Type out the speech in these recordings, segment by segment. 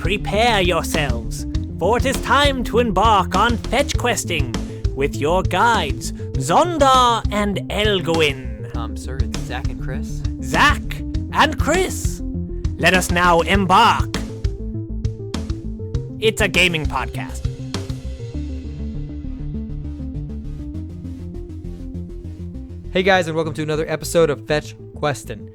prepare yourselves, for it is time to embark on fetch questing with your guides, Zonda and Elgwin. Sir, it's Zach and Chris. Zach and Chris, let us now embark. It's a gaming podcast. Hey guys, and welcome to another episode of Fetch Questin.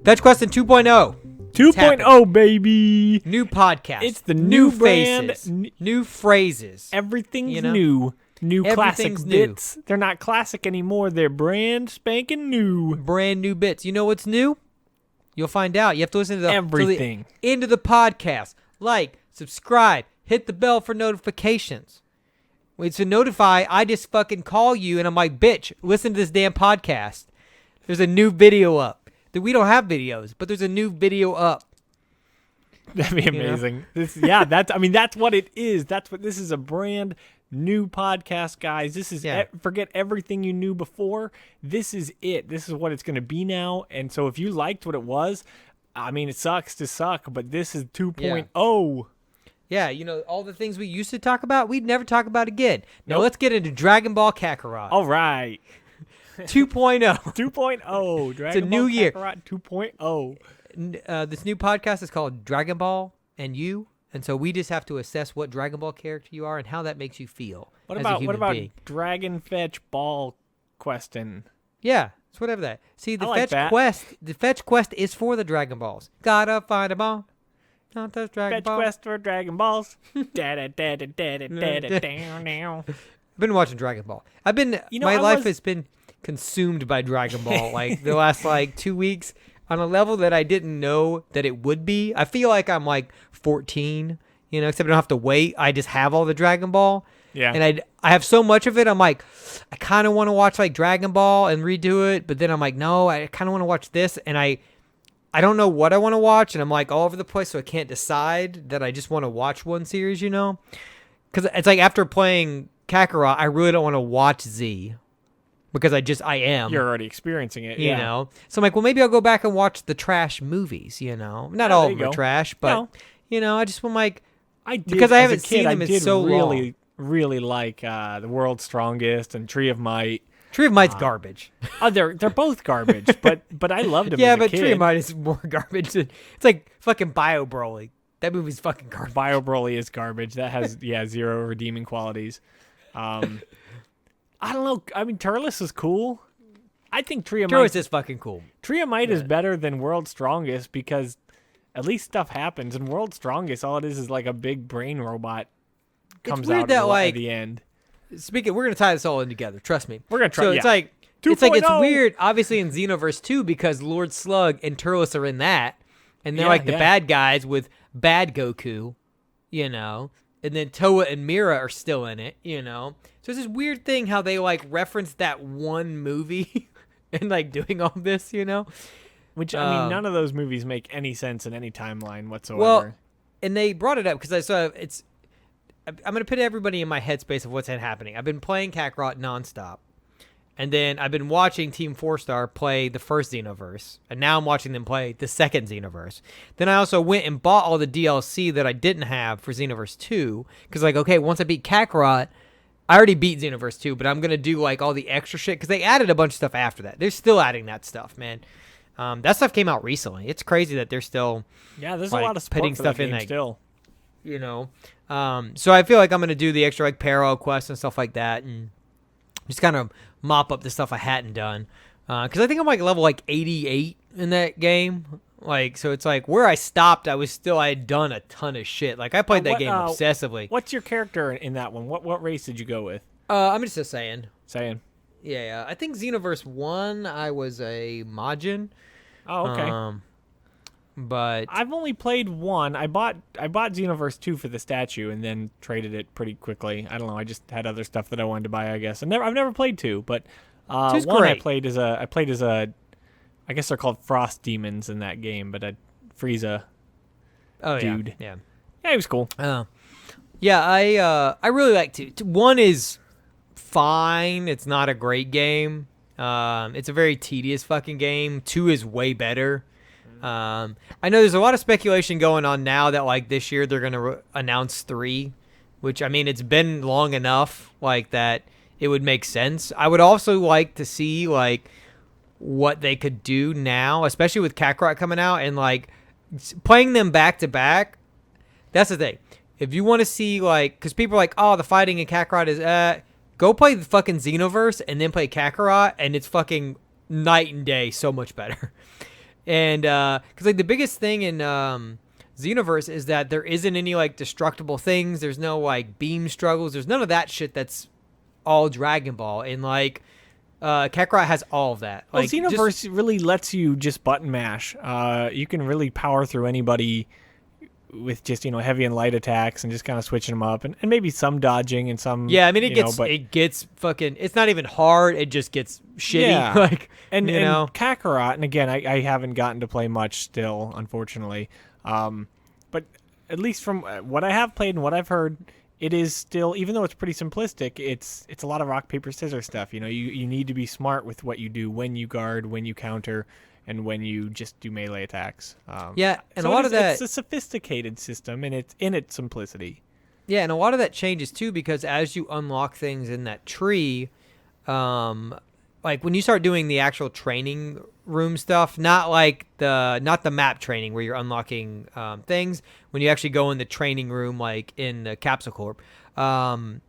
Fetch Questin 2.0. 2.0, baby. New podcast. It's the new brand. Faces. New phrases. Everything's new. New classic bits. They're not classic anymore. They're brand spanking new. Brand new bits. You know what's new? You'll find out. You have to listen to the everything. To the end of the podcast. Like, subscribe, hit the bell for notifications. Wait, to notify, I just fucking call you and I'm like, bitch, listen to this damn podcast. There's a new video up. We don't have videos, but there's a new video up. That'd be amazing. That's what it is. This is a brand new podcast, guys. This is forget everything you knew before. This is it. This is what it's going to be now. And so if you liked what it was, I mean, it sucks to suck, but this is 2.0. Yeah, you know, all the things we used to talk about, we'd never talk about again. Now let's get into Dragonball Kakarot. All right. 2.0. 2.0. Dragonball It's a new year. Kakarot 2.0. This new podcast is called Dragonball and You. And so we just have to assess what Dragon Ball character you are and how that makes you feel. What as about a human being. Dragon Fetch Ball Questin? Yeah, it's whatever that. See, the fetch quest is for the Dragon Balls. Gotta find them all. Not those Dragon Balls. Fetch quest for Dragon Balls. I've been watching Dragon Ball. My life has been consumed by Dragon Ball like the last 2 weeks. On a level that I didn't know that it would be. I feel like I'm 14, except I don't have to wait. I just have all the Dragon Ball. Yeah. And I have so much of it. I'm like, I kind of want to watch Dragon Ball and redo it. But then I'm like, no, I kind of want to watch this. And I don't know what I want to watch. And I'm all over the place. So I can't decide that I just want to watch one series, Because it's after playing Kakarot, I really don't want to watch Z. Because I am. You're already experiencing it, you know. So I'm like, well, maybe I'll go back and watch the trash movies, Not all of them are trash, but, I just want because I haven't seen them in so long. Really like The World's Strongest and Tree of Might. Tree of Might's garbage. They're both garbage, but I loved them as a kid. Yeah, but Tree of Might is more garbage. It's like fucking Bio Broly. That movie's fucking garbage. Bio Broly is garbage. That has, zero redeeming qualities. I don't know. I mean, Turles is cool. I think Tree of Might is fucking cool. Tree of Might is better than World's Strongest because at least stuff happens. In World's Strongest, all it is a big brain robot comes out at the end. Speaking, we're gonna tie this all in together. Trust me. We're gonna try. So it's it's 2.0. weird. Obviously in Xenoverse 2 because Lord Slug and Turles are in that, and they're the bad guys with bad Goku, And then Toa and Mira are still in it, So it's this weird thing how they reference that one movie and doing all this, Which none of those movies make any sense in any timeline whatsoever. Well, and they brought it up because I'm gonna put everybody in my headspace of what's happening. I've been playing Kakarot nonstop, and then I've been watching Team 4-Star play the first Xenoverse, and now I'm watching them play the second Xenoverse. Then I also went and bought all the DLC that I didn't have for Xenoverse 2, because okay, once I beat Kakarot, I already beat Xenoverse 2, but I'm going to do all the extra shit, because they added a bunch of stuff after that. They're still adding that stuff, man. That stuff came out recently. It's crazy that they're still there's a lot of support putting for stuff that in game that still. So I feel like I'm going to do the extra parallel quests and stuff like that, and just kind of mop up the stuff I hadn't done. Because I think I'm level 88 in that game. So it's where I stopped, I had done a ton of shit. I played that game obsessively. What's your character in that one? What race did you go with? I'm just a Saiyan. Saiyan. Yeah. I think Xenoverse 1, I was a Majin. Oh, okay. But I've only played one. I bought Xenoverse 2 for the statue and then traded it pretty quickly. I don't know. I just had other stuff that I wanted to buy, I guess. I've never played 2, but one great. I played as a I guess they're called frost demons in that game, but a Frieza dude. Yeah, he was cool. Yeah, I really like 2. 1 is fine. It's not a great game. It's a very tedious fucking game. 2 is way better. I know there's a lot of speculation going on now that like this year they're gonna announce 3, which I mean it's been long enough like that it would make sense. I would also like to see like what they could do now, especially with Kakarot coming out and like playing them back to back. That's the thing. If you want to see like, because people are like, oh, the fighting in Kakarot is go play the fucking Xenoverse and then play Kakarot, and it's fucking night and day, so much better. And because like the biggest thing in Xenoverse is that there isn't any like destructible things. There's no like beam struggles. There's none of that shit that's all Dragon Ball. And like Kakarot has all of that. Well, Like, Xenoverse really lets you just button mash. You can really power through anybody with just, heavy and light attacks and just kind of switching them up and maybe some dodging and some. Yeah, I mean, it gets fucking, it's not even hard. It just gets shitty. Yeah. Like, and Kakarot, and again, I haven't gotten to play much still, unfortunately. But at least from what I have played and what I've heard, it is still, even though it's pretty simplistic, it's a lot of rock, paper, scissors stuff. You need to be smart with what you do when you guard, when you counter, and when you just do melee attacks. Yeah, and so a lot of that... It's a sophisticated system, and it's in its simplicity. Yeah, and a lot of that changes, too, because as you unlock things in that tree, like when you start doing the actual training room stuff, not the map training where you're unlocking things, when you actually go in the training room, like in the Capsule Corp,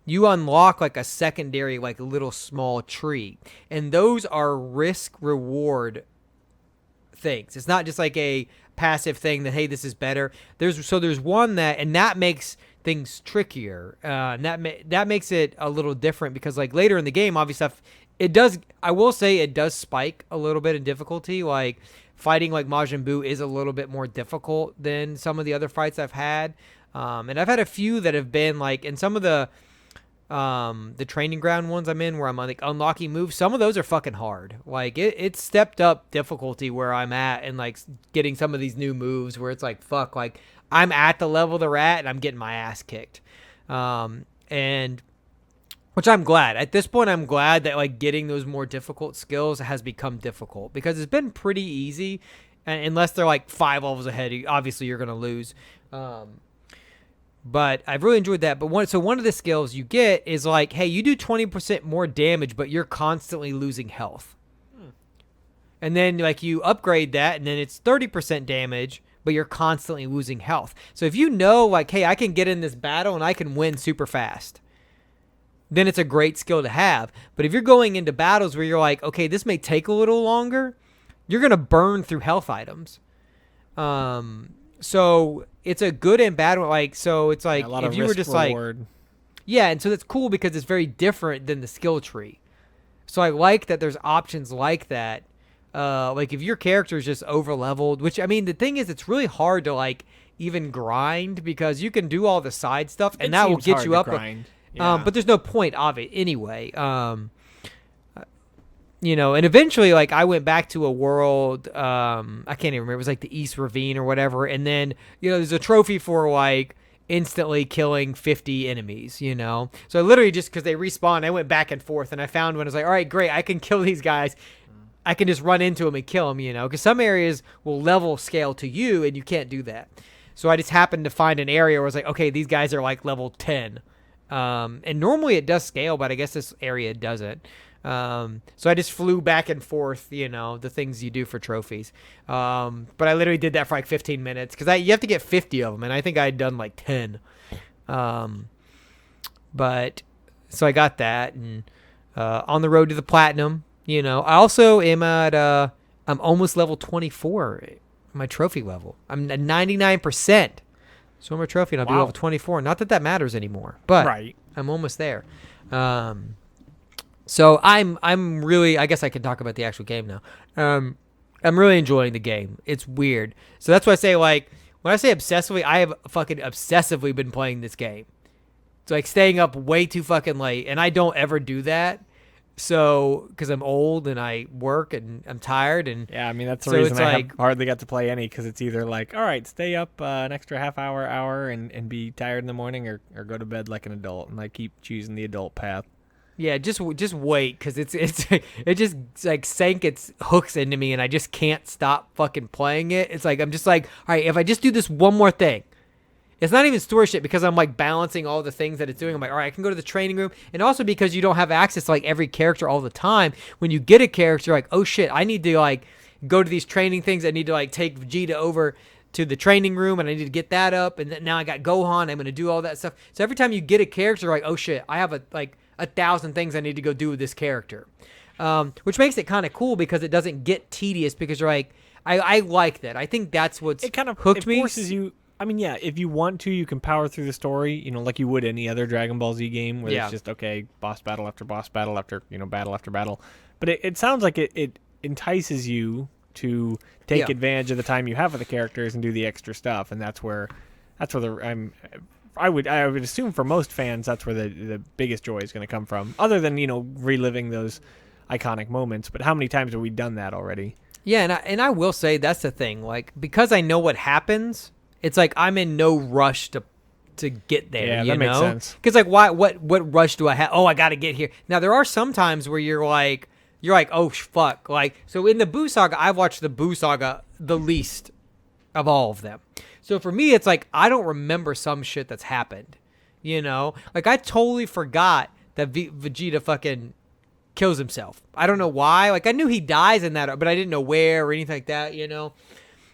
you unlock like a secondary, like a little small tree. And those are risk-reward things. It's not just like a passive thing that, hey, this is better. There's one that makes things trickier. And that makes it a little different because like later in the game, obviously I will say it does spike a little bit in difficulty. Like fighting like Majin Buu is a little bit more difficult than some of the other fights I've had. And I've had a few that have been like, in some of the training ground ones I'm in where I'm like unlocking moves, some of those are fucking hard. Like it's stepped up difficulty where I'm at and like getting some of these new moves where it's like, fuck, like I'm at the level they're at and I'm getting my ass kicked. And which I'm glad. At this point, I'm glad that like getting those more difficult skills has become difficult because it's been pretty easy. And unless they're like 5 levels ahead, obviously you're going to lose. But I've really enjoyed that. But one of the skills you get is like, hey, you do 20% more damage, but you're constantly losing health. And then like you upgrade that, and then it's 30% damage, but you're constantly losing health. So if you know like, hey, I can get in this battle and I can win super fast, then it's a great skill to have. But if you're going into battles where you're like, okay, this may take a little longer, you're going to burn through health items. So it's a good and bad one. Like, so it's like, if you were just reward. Like, yeah. And so that's cool because it's very different than the skill tree. So I like that there's options like that. Like if your character is just over leveled, which I mean, the thing is, it's really hard to like even grind because you can do all the side stuff and that will get you up. Yeah. But there's no point of it anyway. And eventually, like, I went back to a world, I can't even remember, it was like the East Ravine or whatever, and then, there's a trophy for, like, instantly killing 50 enemies, So I literally just, because they respawn, I went back and forth, and I found one, I was like, all right, great, I can kill these guys. I can just run into them and kill them, because some areas will level scale to you, and you can't do that. So I just happened to find an area where I was like, okay, these guys are, like, level 10. And normally it does scale, but I guess this area doesn't. So I just flew back and forth, the things you do for trophies. But I literally did that for like 15 minutes because you have to get 50 of them, and I think I had done like 10. But so I got that, and on the road to the platinum. I also am at I'm almost level 24, my trophy level. I'm at 99%. So I'm a trophy, and I'll be level 24. Not that matters anymore, but right. I'm almost there. So I'm really, I guess I can talk about the actual game now. I'm really enjoying the game. It's weird. So that's why I say, like, when I say obsessively, I have fucking obsessively been playing this game. It's like staying up way too fucking late, and I don't ever do that. So, because I'm old and I work and I'm tired, and yeah, I mean that's the reason I have hardly got to play any, because it's either like, all right, stay up an extra half hour, and be tired in the morning, or go to bed like an adult, and I keep choosing the adult path. Yeah, just wait, because it just like sank its hooks into me, and I just can't stop fucking playing it. It's like I'm just like, all right, if I just do this one more thing, it's not even story shit because I'm like balancing all the things that it's doing. I'm like, all right, I can go to the training room, and also because you don't have access to like every character all the time. When you get a character, like, oh shit, I need to like go to these training things. I need to like take Vegeta over to the training room, and I need to get that up, and then now I got Gohan. I'm gonna do all that stuff. So every time you get a character, like, oh shit, I have 1,000 things I need to go do with this character, which makes it kind of cool because it doesn't get tedious because you're like, I like that. I think that's what's it kind of hooked me. It forces you. I mean, yeah, if you want to, you can power through the story, like you would any other Dragon Ball Z game where it's just, okay, boss battle after battle after battle. But it sounds like it entices you to take advantage of the time you have with the characters and do the extra stuff, and that's where I would assume for most fans that's where the biggest joy is going to come from, other than reliving those iconic moments. But how many times have we done that already? Yeah, and I will say that's the thing, like, because I know what happens, it's like I'm in no rush to get there. Yeah, that makes sense. Because like, what rush do I have? Oh, I got to get here. Now there are some times where you're like, oh fuck, like, so in the Buu Saga, I've watched the Buu Saga the least of all of them. So for me, it's like I don't remember some shit that's happened. Like I totally forgot that Vegeta fucking kills himself. I don't know why. Like I knew he dies in that, but I didn't know where or anything like that.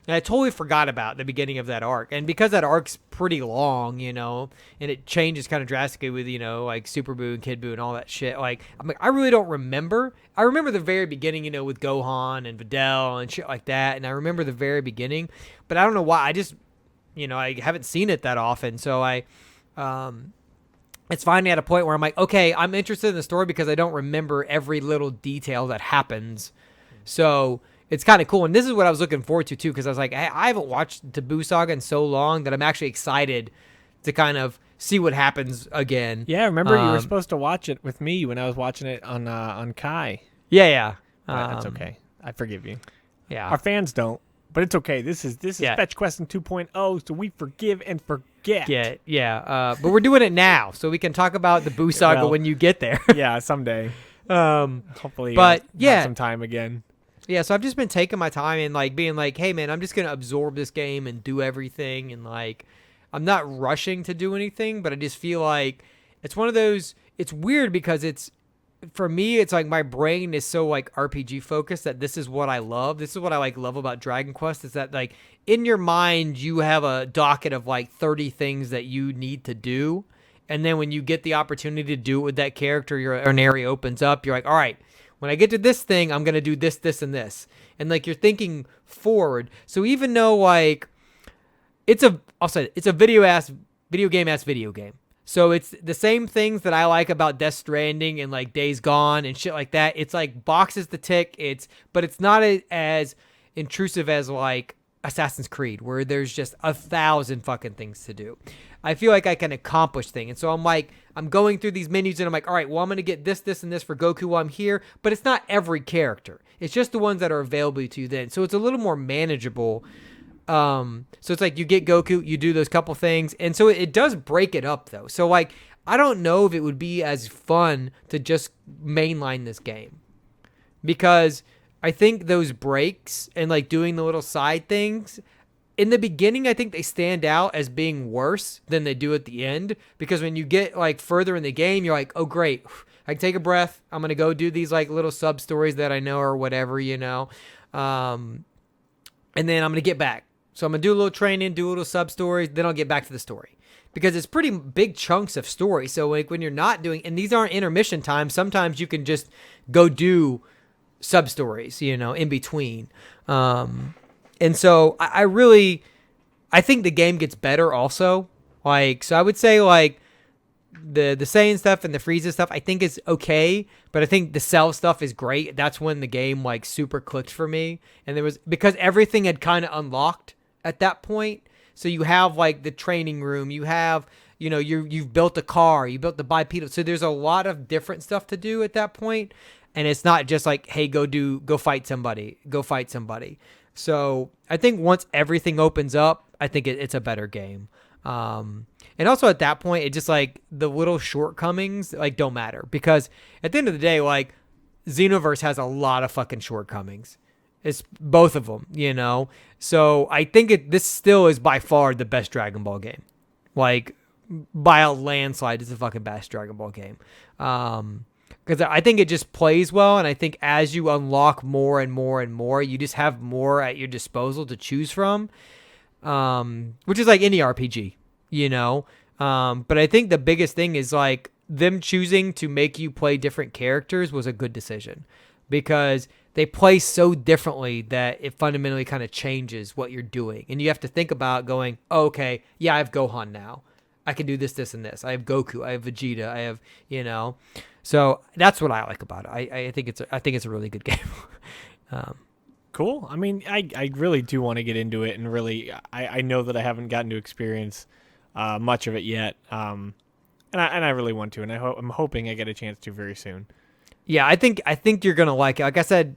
And I totally forgot about the beginning of that arc. And because that arc's pretty long, and it changes kind of drastically with, like Super Buu and Kid Buu and all that shit. Like, I really don't remember. I remember the very beginning, with Gohan and Videl and shit like that. And I remember the very beginning. But I don't know why. I just, I haven't seen it that often. So it's finally at a point where I'm like, okay, I'm interested in the story because I don't remember every little detail that happens. So it's kind of cool. And this is what I was looking forward to, too, because I was like, hey, I haven't watched the Buu Saga in so long that I'm actually excited to kind of see what happens again. Yeah, remember you were supposed to watch it with me when I was watching it on Kai. Yeah. That's okay. I forgive you. Yeah. Our fans don't, but it's okay. This is Fetch Questin 2.0, so we forgive and forget. Yeah. But we're doing it now, so we can talk about the Buu Saga when you get there. Yeah, someday. Hopefully, but have some time again. Yeah, so I've just been taking my time and like being like, hey man, I'm just gonna absorb this game and do everything, and like I'm not rushing to do anything, but I just feel like it's one of those. It's weird because for me, it's like my brain is so like RPG focused that this is what I love. This is what I love about Dragon Quest, is that like in your mind you have a docket of like 30 things that you need to do, and then when you get the opportunity to do it with that character, an area opens up. You're like, all right, when I get to this thing, I'm going to do this, this, and this. And like you're thinking forward. So even though like it's a video game. So it's the same things that I like about Death Stranding and like Days Gone and shit like that. It's like boxes to tick. But it's not as intrusive as like Assassin's Creed, where there's just 1,000 fucking things to do. I feel like I can accomplish things. And so I'm going through these menus and I'm like, all right, well, I'm going to get this, this, and this for Goku while I'm here. But it's not every character. It's just the ones that are available to you then. So it's a little more manageable. So it's like you get Goku, you do those couple things. And so it does break it up, though. So like, I don't know if it would be as fun to just mainline this game. Because I think those breaks and like doing the little side things, in the beginning, I think they stand out as being worse than they do at the end, because when you get like further in the game, you're like, oh great, I can take a breath. I'm going to go do these like little sub stories that I know or whatever, and then I'm going to get back. So I'm going to do a little training, do a little sub stories, then I'll get back to the story, because it's pretty big chunks of story. So like when you're not doing, and these aren't intermission times, sometimes you can just go do sub stories, in between. And so I think the game gets better also. Like, so I would say like the Saiyan stuff and the Frieza stuff, I think is okay, but I think the Cell stuff is great. That's when the game like super clicked for me. And because everything had kind of unlocked at that point. So you have like the training room, you have, you've built a car, you built the bipedal. So there's a lot of different stuff to do at that point. And it's not just like, hey, go fight somebody. So I think once everything opens up, I think it's a better game. And also at that point, it just like the little shortcomings like don't matter, because at the end of the day, like Xenoverse has a lot of fucking shortcomings. It's both of them, you know? So I think this still is by far the best Dragon Ball game. Like, by a landslide, it's the fucking best Dragon Ball game. Because I think it just plays well, and I think as you unlock more and more and more, you just have more at your disposal to choose from, which is like any RPG, you know? But I think the biggest thing is like them choosing to make you play different characters was a good decision, because they play so differently that it fundamentally kind of changes what you're doing. And you have to think about going, oh, okay, yeah, I have Gohan now. I can do this, this, and this. I have Goku. I have Vegeta. I have, you know. So that's what I like about it. I think it's a really good game. Cool. I mean, I really do want to get into it, and really, I know that I haven't gotten to experience much of it yet. And I really want to, and I'm hoping I get a chance to very soon. Yeah, I think you're gonna like it. Like I said,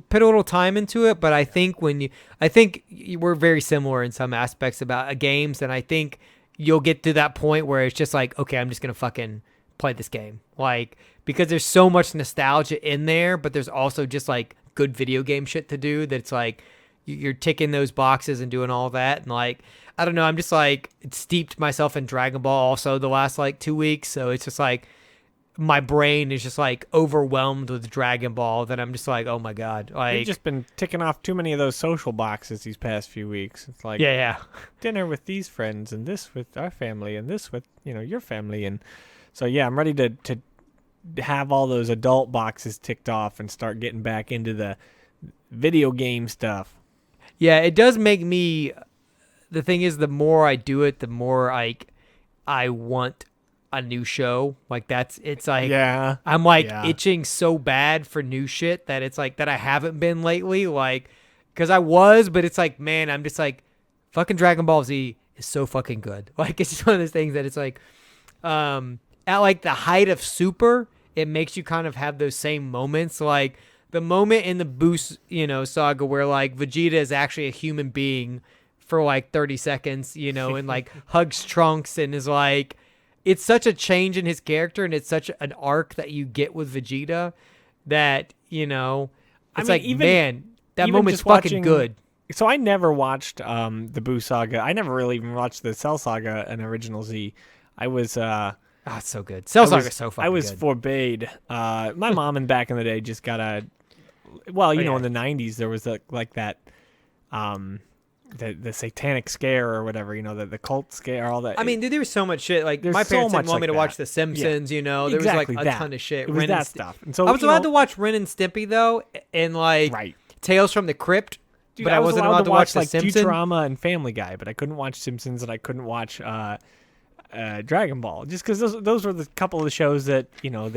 put a little time into it, but I think we're very similar in some aspects about games, and I think you'll get to that point where it's just like, okay, I'm just gonna fucking play this game, like, because there's so much nostalgia in there, but there's also just like good video game shit to do that it's like you're ticking those boxes and doing all that, and like I don't know, I'm just like steeped myself in Dragon Ball also the last like 2 weeks, so it's just like my brain is just like overwhelmed with Dragon Ball that I'm just like, oh my god, like you've just been ticking off too many of those social boxes these past few weeks. It's like, yeah, dinner with these friends, and this with our family, and this with, you know, your family, and so yeah, I'm ready to have all those adult boxes ticked off and start getting back into the video game stuff. Yeah, it does make me. The thing is, the more I do it, the more I want a new show. Like it's like, yeah, I'm like itching so bad for new shit that it's like that I haven't been lately. Like, because I was, but it's like, man, I'm just like, fucking Dragon Ball Z is so fucking good. Like, it's just one of those things that it's like, at like the height of Super, it makes you kind of have those same moments. Like the moment in the Boost, you know, saga where like Vegeta is actually a human being for like 30 seconds, you know, and like hugs Trunks and is like, it's such a change in his character, and it's such an arc that you get with Vegeta that, you know, it's like, man, that moment's fucking good. So I never watched the Boo Saga. I never really even watched the Cell Saga and Original Z. I was it's so good. Cell Saga is so fucking good. I was forbade. My mom in back in the day just got a, well, you know, in the 90s there was like that the satanic scare or whatever, you know, the cult scare, all that. I mean, dude, there was so much shit. Like, my parents didn't want me to watch The Simpsons, you know. There was like a ton of shit. It was that stuff. And so I was allowed to watch Ren and Stimpy though, and like Tales from the Crypt. Dude, but I wasn't allowed to watch The like Simpsons. Futurama and Family Guy, but I couldn't watch Simpsons, and I couldn't watch Dragon Ball, just because those were the couple of the shows that, you know,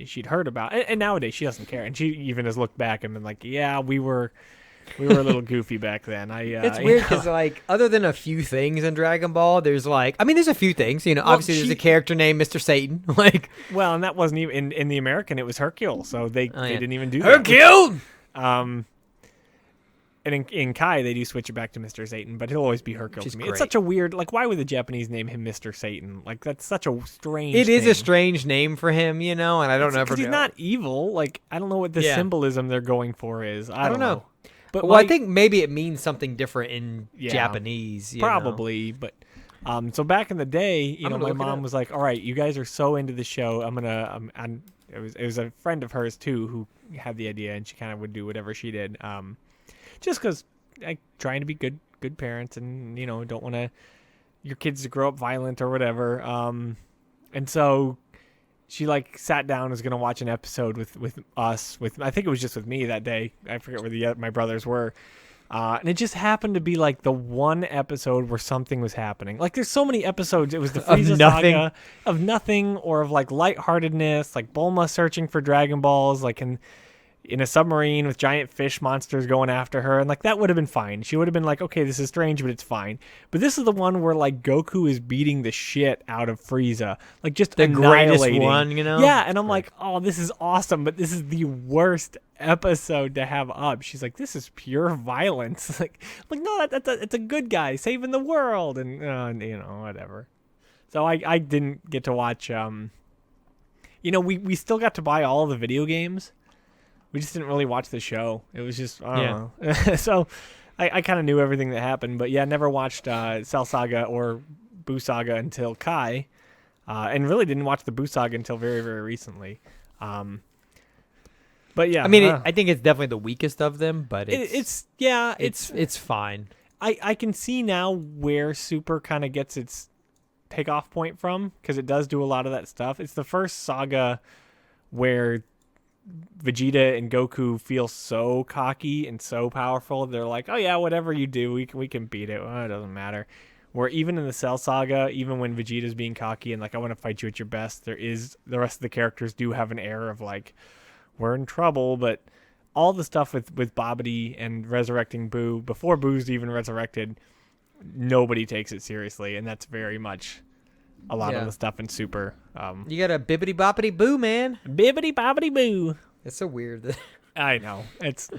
she'd heard about, and nowadays she doesn't care, and she even has looked back and been like, yeah, we were a little goofy back then. It's weird because like other than a few things in Dragon Ball, there's like, I mean, there's a few things, you know. Well, obviously, there's a character named Mr. Satan, like, well, and that wasn't even in the American. It was Hercule, so they didn't even do Hercule. And in Kai, they do switch it back to Mr. Satan, but he'll always be Hercule to me. Great. It's such a weird, like, why would the Japanese name him Mr. Satan? Like, that's such a strange It is name. a strange name for him, you know, and I don't know. Because he's not evil. Like, I don't know what the symbolism they're going for is. I don't know. But well, like, I think maybe it means something different in Japanese. Probably, but so back in the day, you know, my mom was like, "All right, you guys are so into the show. It was a friend of hers too who had the idea, and she kind of would do whatever she did, just because trying to be good parents, and you know, don't want your kids to grow up violent or whatever. And so she like sat down and was gonna watch an episode with us. I think it was just with me that day. I forget where my brothers were. And it just happened to be like the one episode where something was happening. Like there's so many episodes. It was the Frieza saga of nothing, or of like lightheartedness, like Bulma searching for Dragon Balls, like in a submarine with giant fish monsters going after her, and like that would have been fine. She would have been like, okay, this is strange, but it's fine. But this is the one where like Goku is beating the shit out of Frieza, like just the greatest one, you know? Yeah, and I'm like, oh, this is awesome, but this is the worst episode to have up. She's like, "This is pure violence." like no, it's a good guy saving the world, and whatever. So I didn't get to watch. We still got to buy all the video games. We just didn't really watch the show. It was just I don't know. So I kind of knew everything that happened, but yeah, never watched Cell Saga or Boo Saga until Kai, and really didn't watch the Boo Saga until very, very recently. But yeah, I mean, I think it's definitely the weakest of them, but it's fine. I can see now where Super kind of gets its takeoff point from, because it does do a lot of that stuff. It's the first saga where Vegeta and Goku feel so cocky and so powerful. They're like, oh yeah, whatever you do, we can beat it. Well, it doesn't matter. Where even in the Cell Saga, even when Vegeta's being cocky and like, I want to fight you at your best, the rest of the characters do have an air of like, we're in trouble. But all the stuff with Babidi and resurrecting Boo, before Boo's even resurrected, nobody takes it seriously, and that's very much a lot of the stuff in Super. You got a bibbity boppity boo, man. Bibbity boppity boo. It's so weird. I know. It's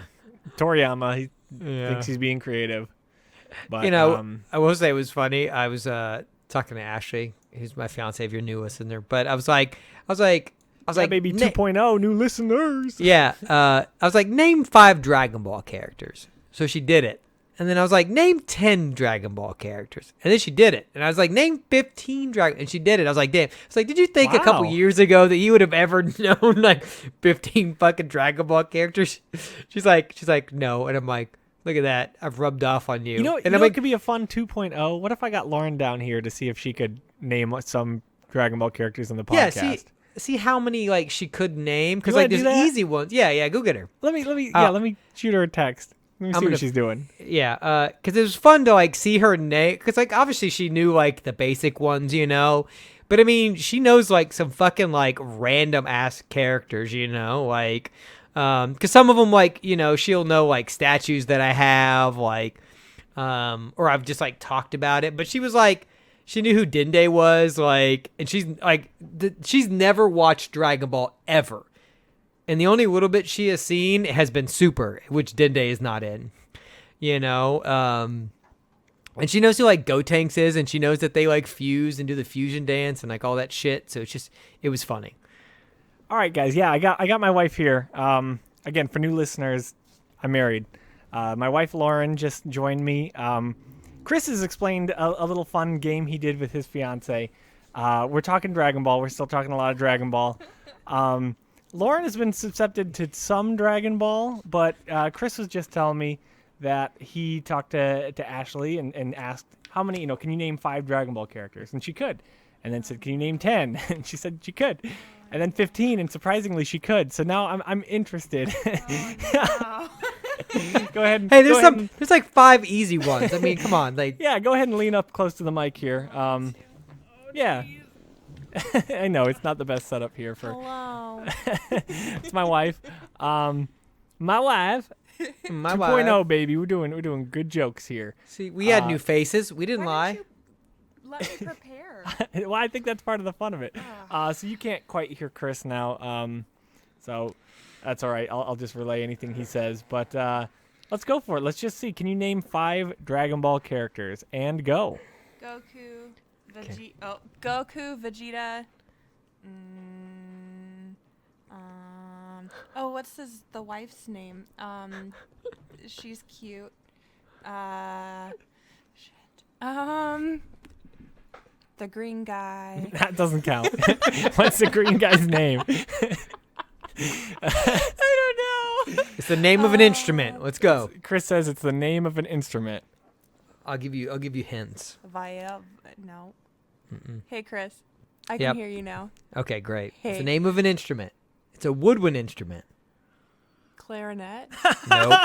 Toriyama. He thinks he's being creative. But I will say it was funny. I was talking to Ashley, who's my fiance, if you're new listener. But I was like, maybe 2.0 new listeners. Yeah. I was like, name 5 Dragon Ball characters. So she did it. And then I was like, name 10 Dragon Ball characters. And then she did it. And I was like, name 15 Dragon. And she did it. I was like, damn. It's like, did you think a couple years ago that you would have ever known like 15 fucking Dragon Ball characters? She's like, no. And I'm like, look at that. I've rubbed off on you. It could be a fun 2.0. What if I got Lauren down here to see if she could name some Dragon Ball characters in the podcast? Yeah, see how many like she could name, because like there's easy ones. Yeah, go get her. Let me shoot her a text. Let me see what she's doing. Yeah, because it was fun to like see her name, because like obviously she knew like the basic ones, but I mean she knows like some fucking like random ass characters, like because some of them like she'll know like statues that I have, like or I've just like talked about it, but she was like, she knew who Dende was, like, and she's like she's never watched Dragon Ball ever. And the only little bit she has seen has been Super, which Dende is not in, and she knows who like Gotenks is, and she knows that they like fuse and do the fusion dance and like all that shit. So it was funny. All right, guys. Yeah, I got my wife here. Again, for new listeners, I'm married. My wife Lauren just joined me. Chris has explained a little fun game he did with his fiance. We're talking Dragon Ball. We're still talking a lot of Dragon Ball. Lauren has been susceptible to some Dragon Ball, but Chris was just telling me that he talked to Ashley and asked how many, can you name 5 Dragon Ball characters? And she could. And then said, can you name 10? And she said she could. And then 15, and surprisingly she could. So now I'm interested. Oh, no. Go ahead. Hey, there's like 5 easy ones. I mean, come on. Like, yeah, go ahead and lean up close to the mic here. Yeah. I know it's not the best setup here for. Hello. It's my wife. My wife. 2.0, baby. We're doing good jokes here. See, we had new faces. We didn't lie. Let me prepare. Well, I think that's part of the fun of it. So you can't quite hear Chris now. So that's all right. I'll just relay anything he says. But let's go for it. Let's just see. Can you name 5 Dragon Ball characters? And go. Goku, Vegeta. What's the wife's name? She's cute. The green guy. That doesn't count. What's the green guy's name? I don't know. It's the name of an instrument. Let's go. Chris says it's the name of an instrument. I'll give you hints. No. Mm-mm. Hey, Chris. I can hear you now. Okay, great. Hey. It's the name of an instrument. It's a woodwind instrument. Clarinet. Nope.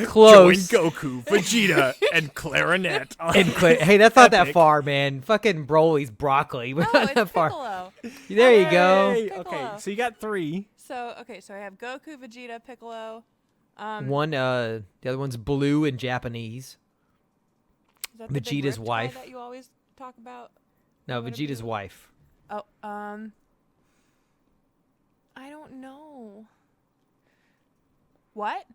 Close. Join Goku, Vegeta, and clarinet. Hey, that's not that far, man. Fucking Broly's broccoli. We're No, not it's that far. Piccolo. There you go. Hey, Piccolo. okay, so you got 3. So I have Goku, Vegeta, Piccolo. One, the other one's blue in Japanese. Is that the big Vegeta's ripped guy wife. that you always talk about? No, What Vegeta's about- wife. Oh, I don't know. What?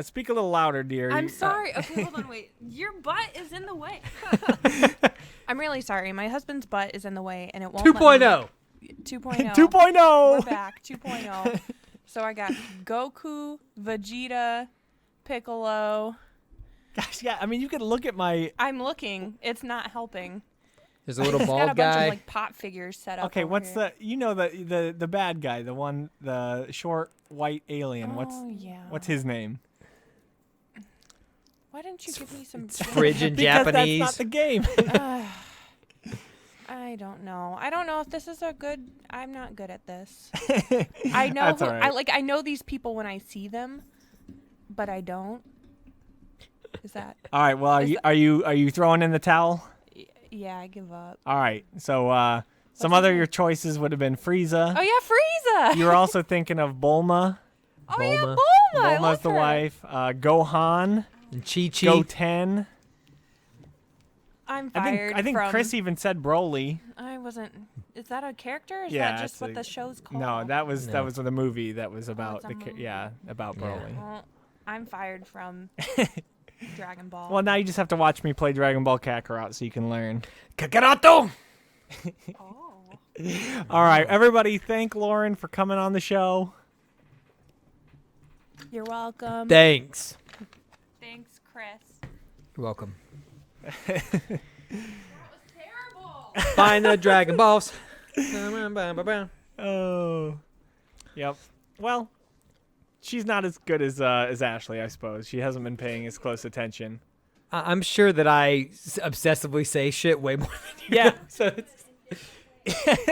Speak a little louder, dear. I'm sorry. Okay, hold on, wait. Your butt is in the way. I'm really sorry. My husband's butt is in the way, and it won't 2.0. 2.0. 2.0. We're back. 2.0. So I got Goku, Vegeta, Piccolo. Gosh, yeah. I mean, you could look at my. I'm looking. It's not helping. There's a little It's got bald a bunch guy. of like pop figures set up. Okay, over what's here. the bad guy, the short white alien? Oh, yeah. What's his name? Why didn't you give me some? Fridge in Because Japanese. that's not the game. I don't know. I don't know if this is a good. I'm not good at this. I know. That's all right. I know these people when I see them, but I don't. Is that? All right. Well, are you throwing in the towel? Yeah, I give up. All right. So some his other name? your choices would have been Frieza. Oh yeah, Frieza. You were also thinking of Bulma. Oh yeah, Bulma. Bulma. I Bulma's love the her. wife. Gohan. And Chi-Chi. Goten. I'm I fired. think from, Chris even said Broly. I wasn't. Is that a character? Or is Yeah, that just it's what a- the show's called? No, that was No. the movie that was about it's a movie. about Yeah. Broly. Well, I'm fired from Dragon Ball. Well, now you just have to watch me play Dragon Ball Kakarot so you can learn. Kakaroto. Oh. All right, everybody, thank Lauren for coming on the show. You're welcome. Thanks. Thanks, Chris. You're welcome. That was terrible. Find the Dragon Balls. Oh, yep. Well, she's not as good as Ashley, I suppose. She hasn't been paying as close attention. I'm sure that I obsessively say shit way more than you. Yeah. know, so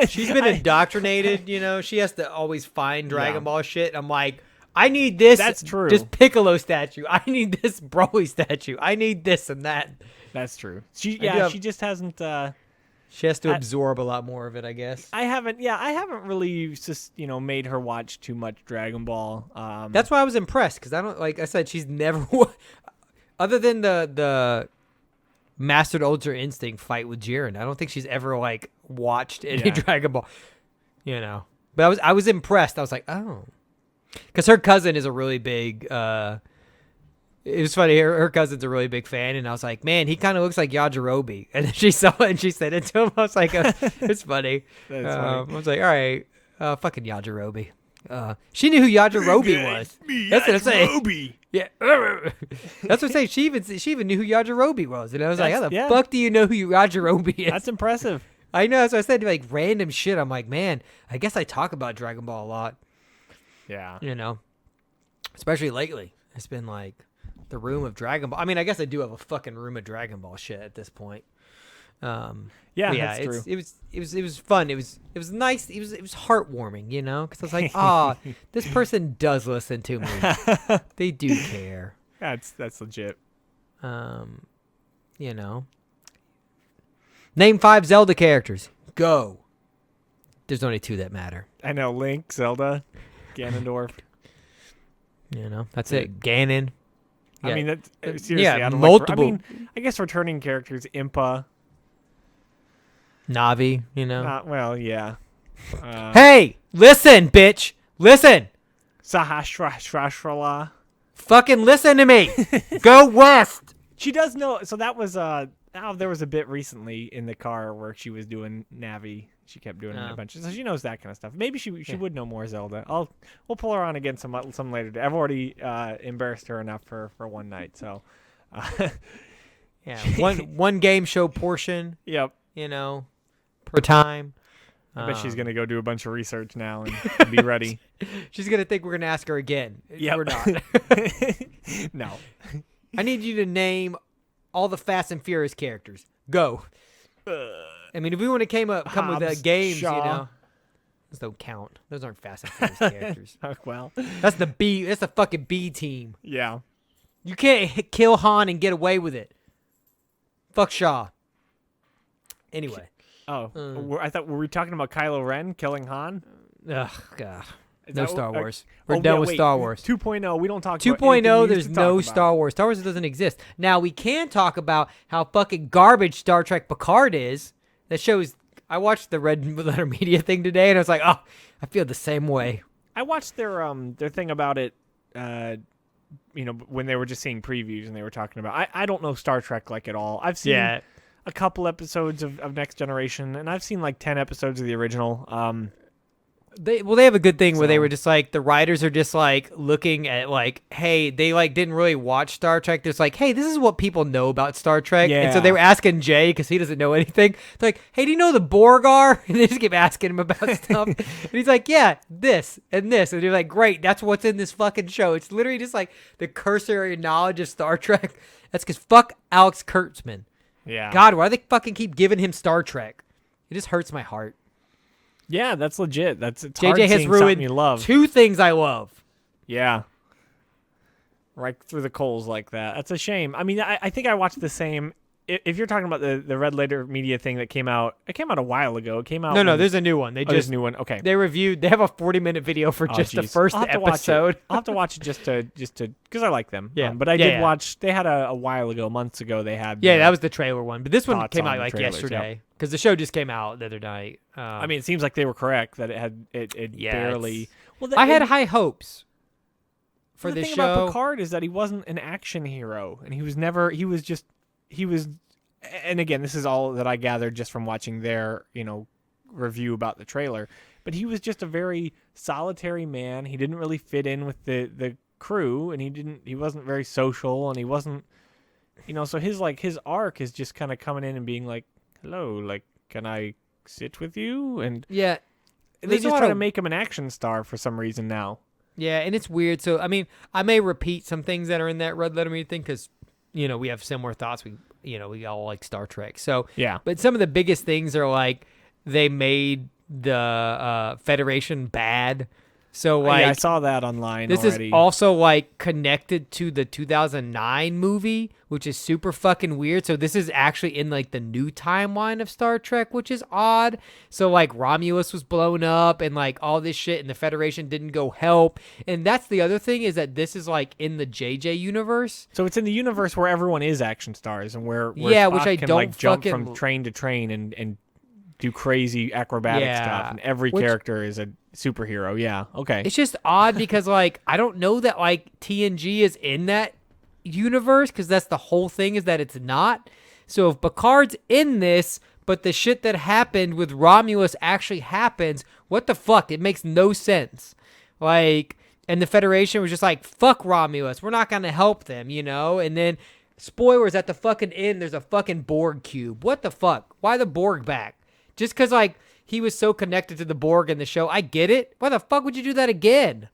she's been indoctrinated. You know, she has to always find Dragon Yeah. Ball shit. I'm like, I need this. That's true. This Piccolo statue. I need this Broly statue. I need this and that. That's true. do have- She just hasn't. She has to absorb a lot more of it, I guess. I haven't really just made her watch too much Dragon Ball. That's why I was impressed because I don't like I said she's never other than the Mastered Ultra Instinct fight with Jiren. I don't think she's ever like watched any Yeah. Dragon Ball. You know, but I was impressed. I was like, oh, because her cousin is a really big. It was funny. Her cousin's a really big fan, and I was like, man, he kind of looks like Yajirobe. And then she saw it and she said it to him. I was like, it's funny. That's funny. I was like, all right, fucking Yajirobe. She knew who Yajirobe was. That's what I'm saying. Yeah, that's what I'm saying. She even knew who Yajirobe was, and I was like, how the Yeah. fuck do you know who Yajirobe is? That's impressive. I know. So I said like random shit. I'm like, man, I guess I talk about Dragon Ball a lot. Yeah. You know, especially lately. It's been like the room of Dragon Ball. I mean, I guess I do have a fucking room of Dragon Ball shit at this point. Yeah, But that's true. It was fun. It was nice. It was heartwarming, you know, because I was like, oh, this person does listen to me. They do care. That's legit. You know. Name 5 Zelda characters. Go. There's only 2 that matter. I know Link, Zelda, Ganondorf. You know, that's it. Ganon. I Yeah. mean, that's seriously. Yeah, I don't multiple. I guess returning characters, Impa. Navi. You know. Well, yeah. Hey, listen, bitch. Listen. Sahasrahla. Fucking listen to me. Go west. She does know. So that was there was a bit recently in the car where she was doing Navi. She kept doing it a bunch. So she knows that kind of stuff. Maybe she would know more Zelda. We'll pull her on again some later day. I've already embarrassed her enough for one night. So Yeah, one game show portion. yep. You know, per time. I bet she's gonna go do a bunch of research now and be ready. She's gonna think we're gonna ask her again. Yep. We're not. No. I need you to name all the Fast and Furious characters. Go. I mean, if we want to come with Hobbs, games, Shaw. you know, those don't count. Those aren't Fast and Furious characters. Well, That's the B. That's the fucking B team. yeah. You can't kill Han and get away with it. Fuck Shaw. Anyway. Oh, I thought were we talking about Kylo Ren killing Han? Ugh, God. Is No that Star what- Wars. We're done with wait, Star Wars. 2.0. We don't talk. 2.0, about anything we there's used to no talk Star about. Wars. Star Wars doesn't exist. Now, we can talk about how fucking garbage Star Trek Picard is. That shows. I watched the Red Letter Media thing today, and I was like, oh, I feel the same way. I watched their thing about it when they were just seeing previews and they were talking about, I don't know Star Trek like at all. I've seen a couple episodes of Next Generation, and I've seen like 10 episodes of the original. They have a good thing where they were just like, the writers are just like looking at like, hey, they like didn't really watch Star Trek. There's like, hey, this is what people know about Star Trek. Yeah. And so they were asking Jay, because he doesn't know anything. They're like, hey, do you know who the Borg are? And they just keep asking him about stuff. And he's like, yeah, this and this. And they're like, great, that's what's in this fucking show. It's literally just like the cursory knowledge of Star Trek. That's because fuck Alex Kurtzman. Yeah. God, why do they fucking keep giving him Star Trek? It just hurts my heart. Yeah, that's legit. It's JJ hard has seeing ruined something you love. 2 things I love. Yeah. Right through the coals like that. That's a shame. I mean, I think I watched the same. If you're talking about the Red Letter Media thing that came out, it came out a while ago. It came out. No, there's a new one. There's a new one. Okay. They have a 40-minute video for just the first episode. I'll have to watch it just to because I like them. Yeah. But I did watch. They had a while ago, months ago. They had. That was the trailer one. But this one came out like trailers, yesterday because the show just came out the other night. I mean, it seems like they were correct that it had barely. Well, I had high hopes for this show. The show. thing about Picard is that he wasn't an action hero, and he was never. He was. And again, this is all that I gathered just from watching their, review about the trailer. But he was just a very solitary man. He didn't really fit in with the crew, and he wasn't very social, and he wasn't, so his arc is just kind of coming in and being like, hello, like, can I sit with you? And yeah, they just try to make him an action star for some reason now. Yeah, and it's weird. So, I mean, I may repeat some things that are in that Red Letter Media thing because, we have similar thoughts. We all like Star Trek. So, yeah. But some of the biggest things are like they made the Federation bad. So, like, I saw that online this already. is also, like, connected to the 2009 movie, which is super fucking weird. So, this is actually in, like, the new timeline of Star Trek, which is odd. So, like, Romulus was blown up and, like, all this shit, and the Federation didn't go help. And that's the other thing is that this is, like, in the JJ universe. So, it's in the universe where everyone is action stars and where Spock which I can, don't like, jump from train to train and do crazy acrobatic stuff. And every character is a superhero. Yeah. Okay. It's just odd because, like, I don't know that, like, TNG is in that universe because that's the whole thing is that it's not. So if Picard's in this, but the shit that happened with Romulus actually happens, what the fuck? It makes no sense. Like, and the Federation was just like, fuck Romulus. We're not going to help them, And then, spoilers, at the fucking end, there's a fucking Borg cube. What the fuck? Why the Borg back? Just because, like, he was so connected to the Borg in the show. I get it. Why the fuck would you do that again?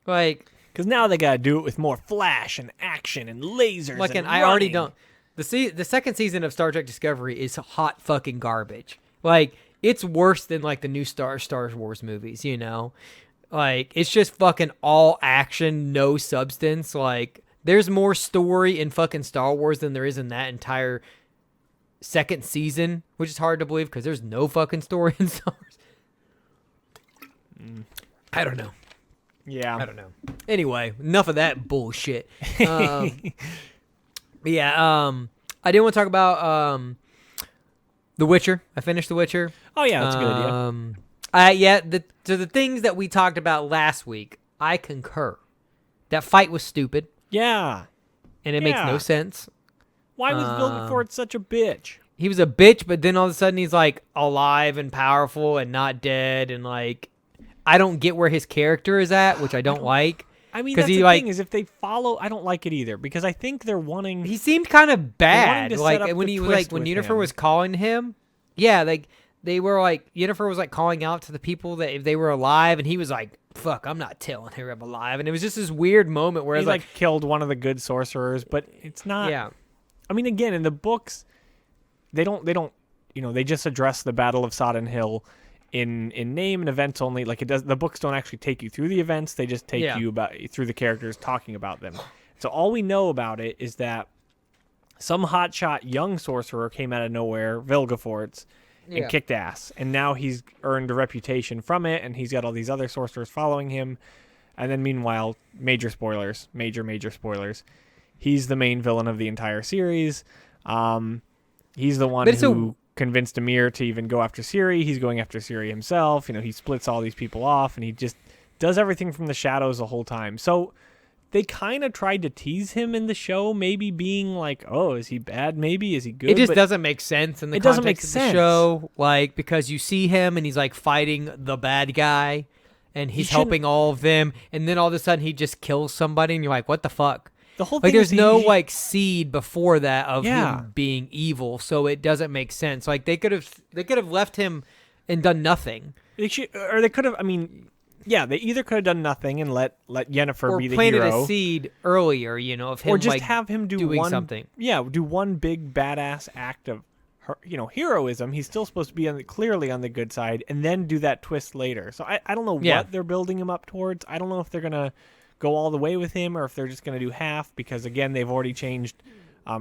Like, because now they gotta do it with more flash and action and lasers. Like, and I already don't. The second season of Star Trek Discovery is hot fucking garbage. Like, it's worse than like the new Star Wars movies. Like, it's just fucking all action, no substance. Like, there's more story in fucking Star Wars than there is in that entire second season, which is hard to believe because there's no fucking story in Star Wars. I don't know. Yeah. I don't know. Anyway, enough of that bullshit. I did want to talk about The Witcher. I finished The Witcher. Oh, yeah, that's a good idea. The things that we talked about last week, I concur. That fight was stupid. Yeah. And it makes no sense. Why was Vilgefortz such a bitch? He was a bitch, but then all of a sudden he's like alive and powerful and not dead, and like I don't get where his character is at, which I don't like. I mean, that's the thing is if they follow, I don't like it either because I think they're wanting. He seemed kind of bad, like when he was like when Yennefer was calling him. Yeah, like they were like Yennefer was like calling out to the people that if they were alive, and he was like, "Fuck, I'm not telling her I'm alive," and it was just this weird moment where he like killed one of the good sorcerers, but it's not. Yeah. I mean, again, in the books, they don't, they just address the Battle of Sodden Hill in name and events only. Like the books don't actually take you through the events; they just take you through the characters talking about them. So all we know about it is that some hotshot young sorcerer came out of nowhere, Vilgefortz, and kicked ass, and now he's earned a reputation from it, and he's got all these other sorcerers following him. And then meanwhile, major spoilers. He's the main villain of the entire series. He's the one who convinced Emir to even go after Ciri. He's going after Ciri himself. He splits all these people off, and he just does everything from the shadows the whole time. So they kind of tried to tease him in the show, maybe being like, oh, is he bad? Maybe. Is he good? It just doesn't make sense in the context of the show. Like, because you see him and he's like fighting the bad guy and he's helping all of them. And then all of a sudden he just kills somebody and you're like, what the fuck? The whole thing there's no like seed before that of Yeah. him being evil. So it doesn't make sense. Like they could have left him and done nothing. They could have, I mean, yeah, they either could have done nothing and let Yennefer be the hero. Or planted a seed earlier, you know, of him or just like have him doing something. Yeah, do one big badass act of, heroism. He's still supposed to be clearly on the good side, and then do that twist later. So I don't know what they're building him up towards. I don't know if they're going to go all the way with him or if they're just going to do half, because, again, they've already changed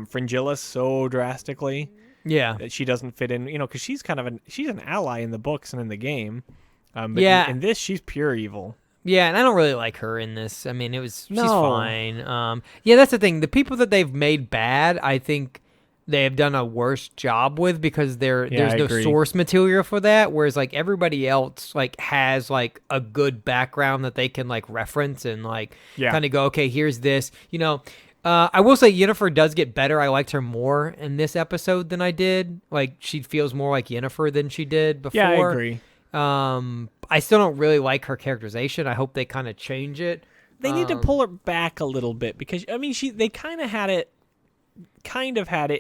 Fringilla so drastically. Yeah. That she doesn't fit in, because she's kind of she's an ally in the books and in the game. But in this, she's pure evil. Yeah, and I don't really like her in this. I mean, she's fine. Yeah, that's the thing. The people that they've made bad, I think they have done a worse job with, because there's no source material for that. Whereas like everybody else like has like a good background that they can like reference and like kind of go, okay, here's this. I will say Yennefer does get better. I liked her more in this episode than I did. Like she feels more like Yennefer than she did before. Yeah, I agree. I still don't really like her characterization. I hope they kind of change it. They need to pull her back a little bit, because I mean they kind of had it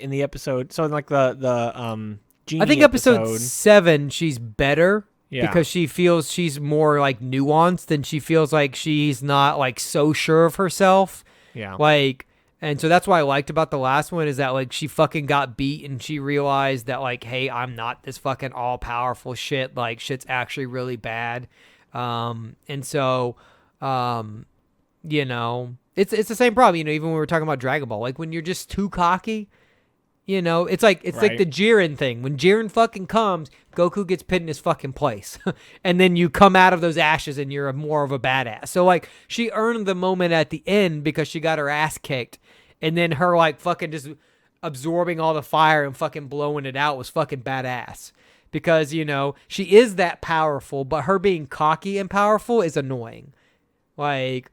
in the episode. So like the Genie I think episode 7 she's better because she feels she's more like nuanced, and she feels like she's not like so sure of herself. Yeah. Like, and so that's what I liked about the last one, is that like she fucking got beat and she realized that like, hey, I'm not this fucking all powerful shit. Like shit's actually really bad. And so, it's the same problem, even when we were talking about Dragonball, like when you're just too cocky, it's like the Jiren thing. When Jiren fucking comes, Goku gets put in his fucking place. And then you come out of those ashes and you're more of a badass. So like she earned the moment at the end because she got her ass kicked. And then her like fucking just absorbing all the fire and fucking blowing it out was fucking badass. Because, she is that powerful, but her being cocky and powerful is annoying. Like,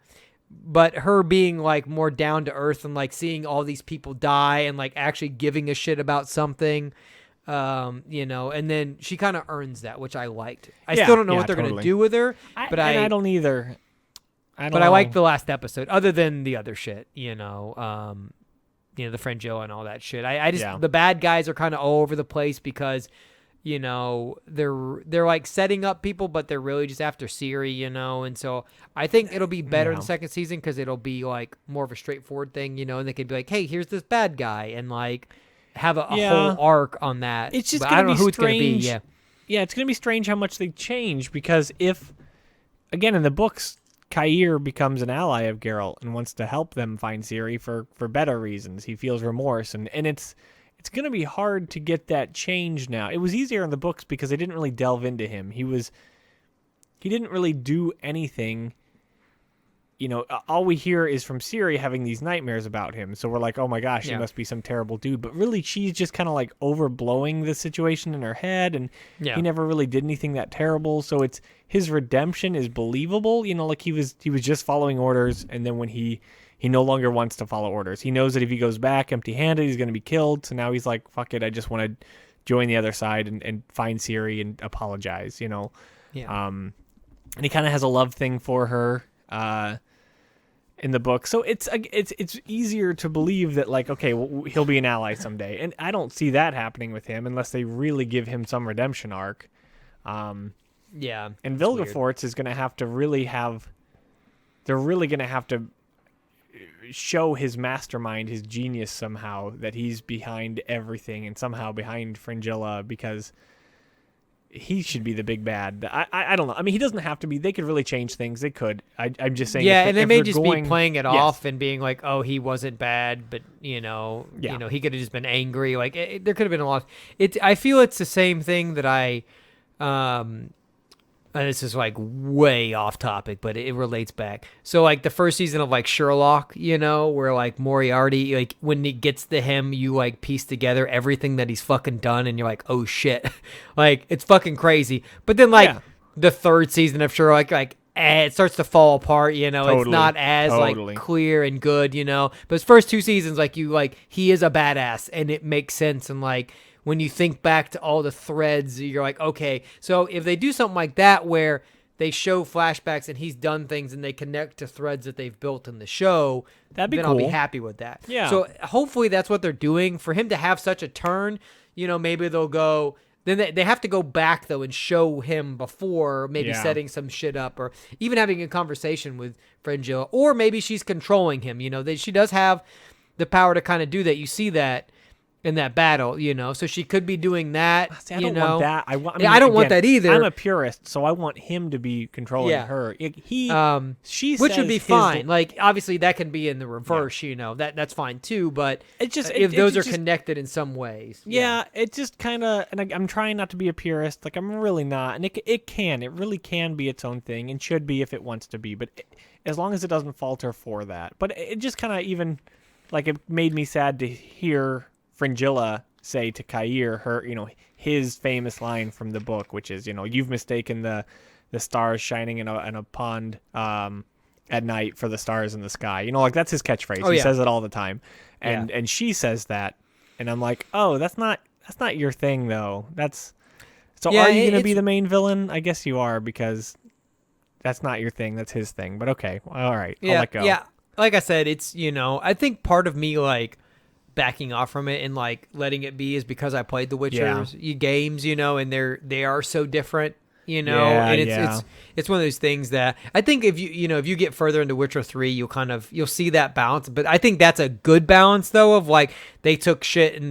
but her being like more down to earth and like seeing all these people die and like actually giving a shit about something, and then she kind of earns that, which I liked. I still don't know what they're going to do with her, but I don't either. I liked the last episode, other than the other shit, the Fringilla and all that shit. I just the bad guys are kind of all over the place because, they're like setting up people, but they're really just after Ciri, and so I think it'll be better in the second season because it'll be like more of a straightforward thing, and they could be like, hey, here's this bad guy, and like have a whole arc on that. It's just I don't know who it's gonna be. Yeah, it's gonna be strange how much they change, because if, again, in the books, Kair becomes an ally of Geralt and wants to help them find Ciri for better reasons. He feels remorse, and it's going to be hard to get that change now. It was easier in the books because they didn't really delve into him. He didn't really do anything. All we hear is from Ciri having these nightmares about him. So we're like, oh my gosh, he must be some terrible dude. But really, she's just kind of like overblowing the situation in her head, and he never really did anything that terrible. So his redemption is believable. Like he was just following orders, and then when he no longer wants to follow orders. He knows that if he goes back empty-handed, he's going to be killed. So now he's like, fuck it, I just want to join the other side and find Ciri and apologize, Yeah. And he kind of has a love thing for her in the book. So it's easier to believe that, like, okay, well, he'll be an ally someday. And I don't see that happening with him unless they really give him some redemption arc. And Vilgefortz is going to have to they're really going to have to show his mastermind, his genius somehow, that he's behind everything and somehow behind Fringilla, because he should be the big bad. I don't know. I mean, he doesn't have to be. They could really change things. They could. I'm just saying. Yeah, and they may just be playing it off and being like, oh, he wasn't bad, but, he could have just been angry. Like, there could have been a lot. I feel it's the same thing that and this is like way off topic, but it relates back. So like the first season of like Sherlock, where like Moriarty, like when it gets to him, you like piece together everything that he's fucking done, and you're like, oh shit, like it's fucking crazy. But then like the third season of Sherlock, like it starts to fall apart, you know. Totally. It's not as Totally. like clear and good, you know. But his first 2 seasons, like he is a badass, and it makes sense. And like when you think back to all the threads, you're like, okay. So if they do something like that where they show flashbacks and he's done things and they connect to threads that they've built in the show, That'd be then cool. I'll be happy with that. Yeah. So hopefully that's what they're doing. For him to have such a turn, you know, maybe they'll go. Then they have to go back, though, and show him before maybe setting some shit up or even having a conversation with Fringilla. Or maybe she's controlling him. You know, she does have the power to kind of do that. You see that in that battle, you know. So she could be doing that. See, I don't want that. I mean, I don't want that either. I'm a purist, so I want him to be controlling her. She which would be says fine. Like, obviously, that can be in the reverse, you know. That's fine, too. But it just if those are connected in some ways. Yeah, it just kind of, and I'm trying not to be a purist. Like, I'm really not. And it really can be its own thing and should be if it wants to be. But as long as it doesn't falter for that. But it just kind of even, like, it made me sad to hear Fringilla say to Kair, her, you know, his famous line from the book, which is, you know, you've mistaken the stars shining in a pond at night for the stars in the sky. You know, like, that's his catchphrase. He says it all the time. And she says that, and I'm like, oh, that's not your thing, though. Are you going to be the main villain? I guess you are, because that's not your thing. That's his thing. But okay, all right, I'll let go. Yeah, like I said, it's, you know, I think part of me, like, backing off from it and like letting it be is because I played the Witcher's games, you know, and they are so different, you know, and it's one of those things that I think if you get further into Witcher 3, you'll see that balance. But I think that's a good balance, though, of like they took shit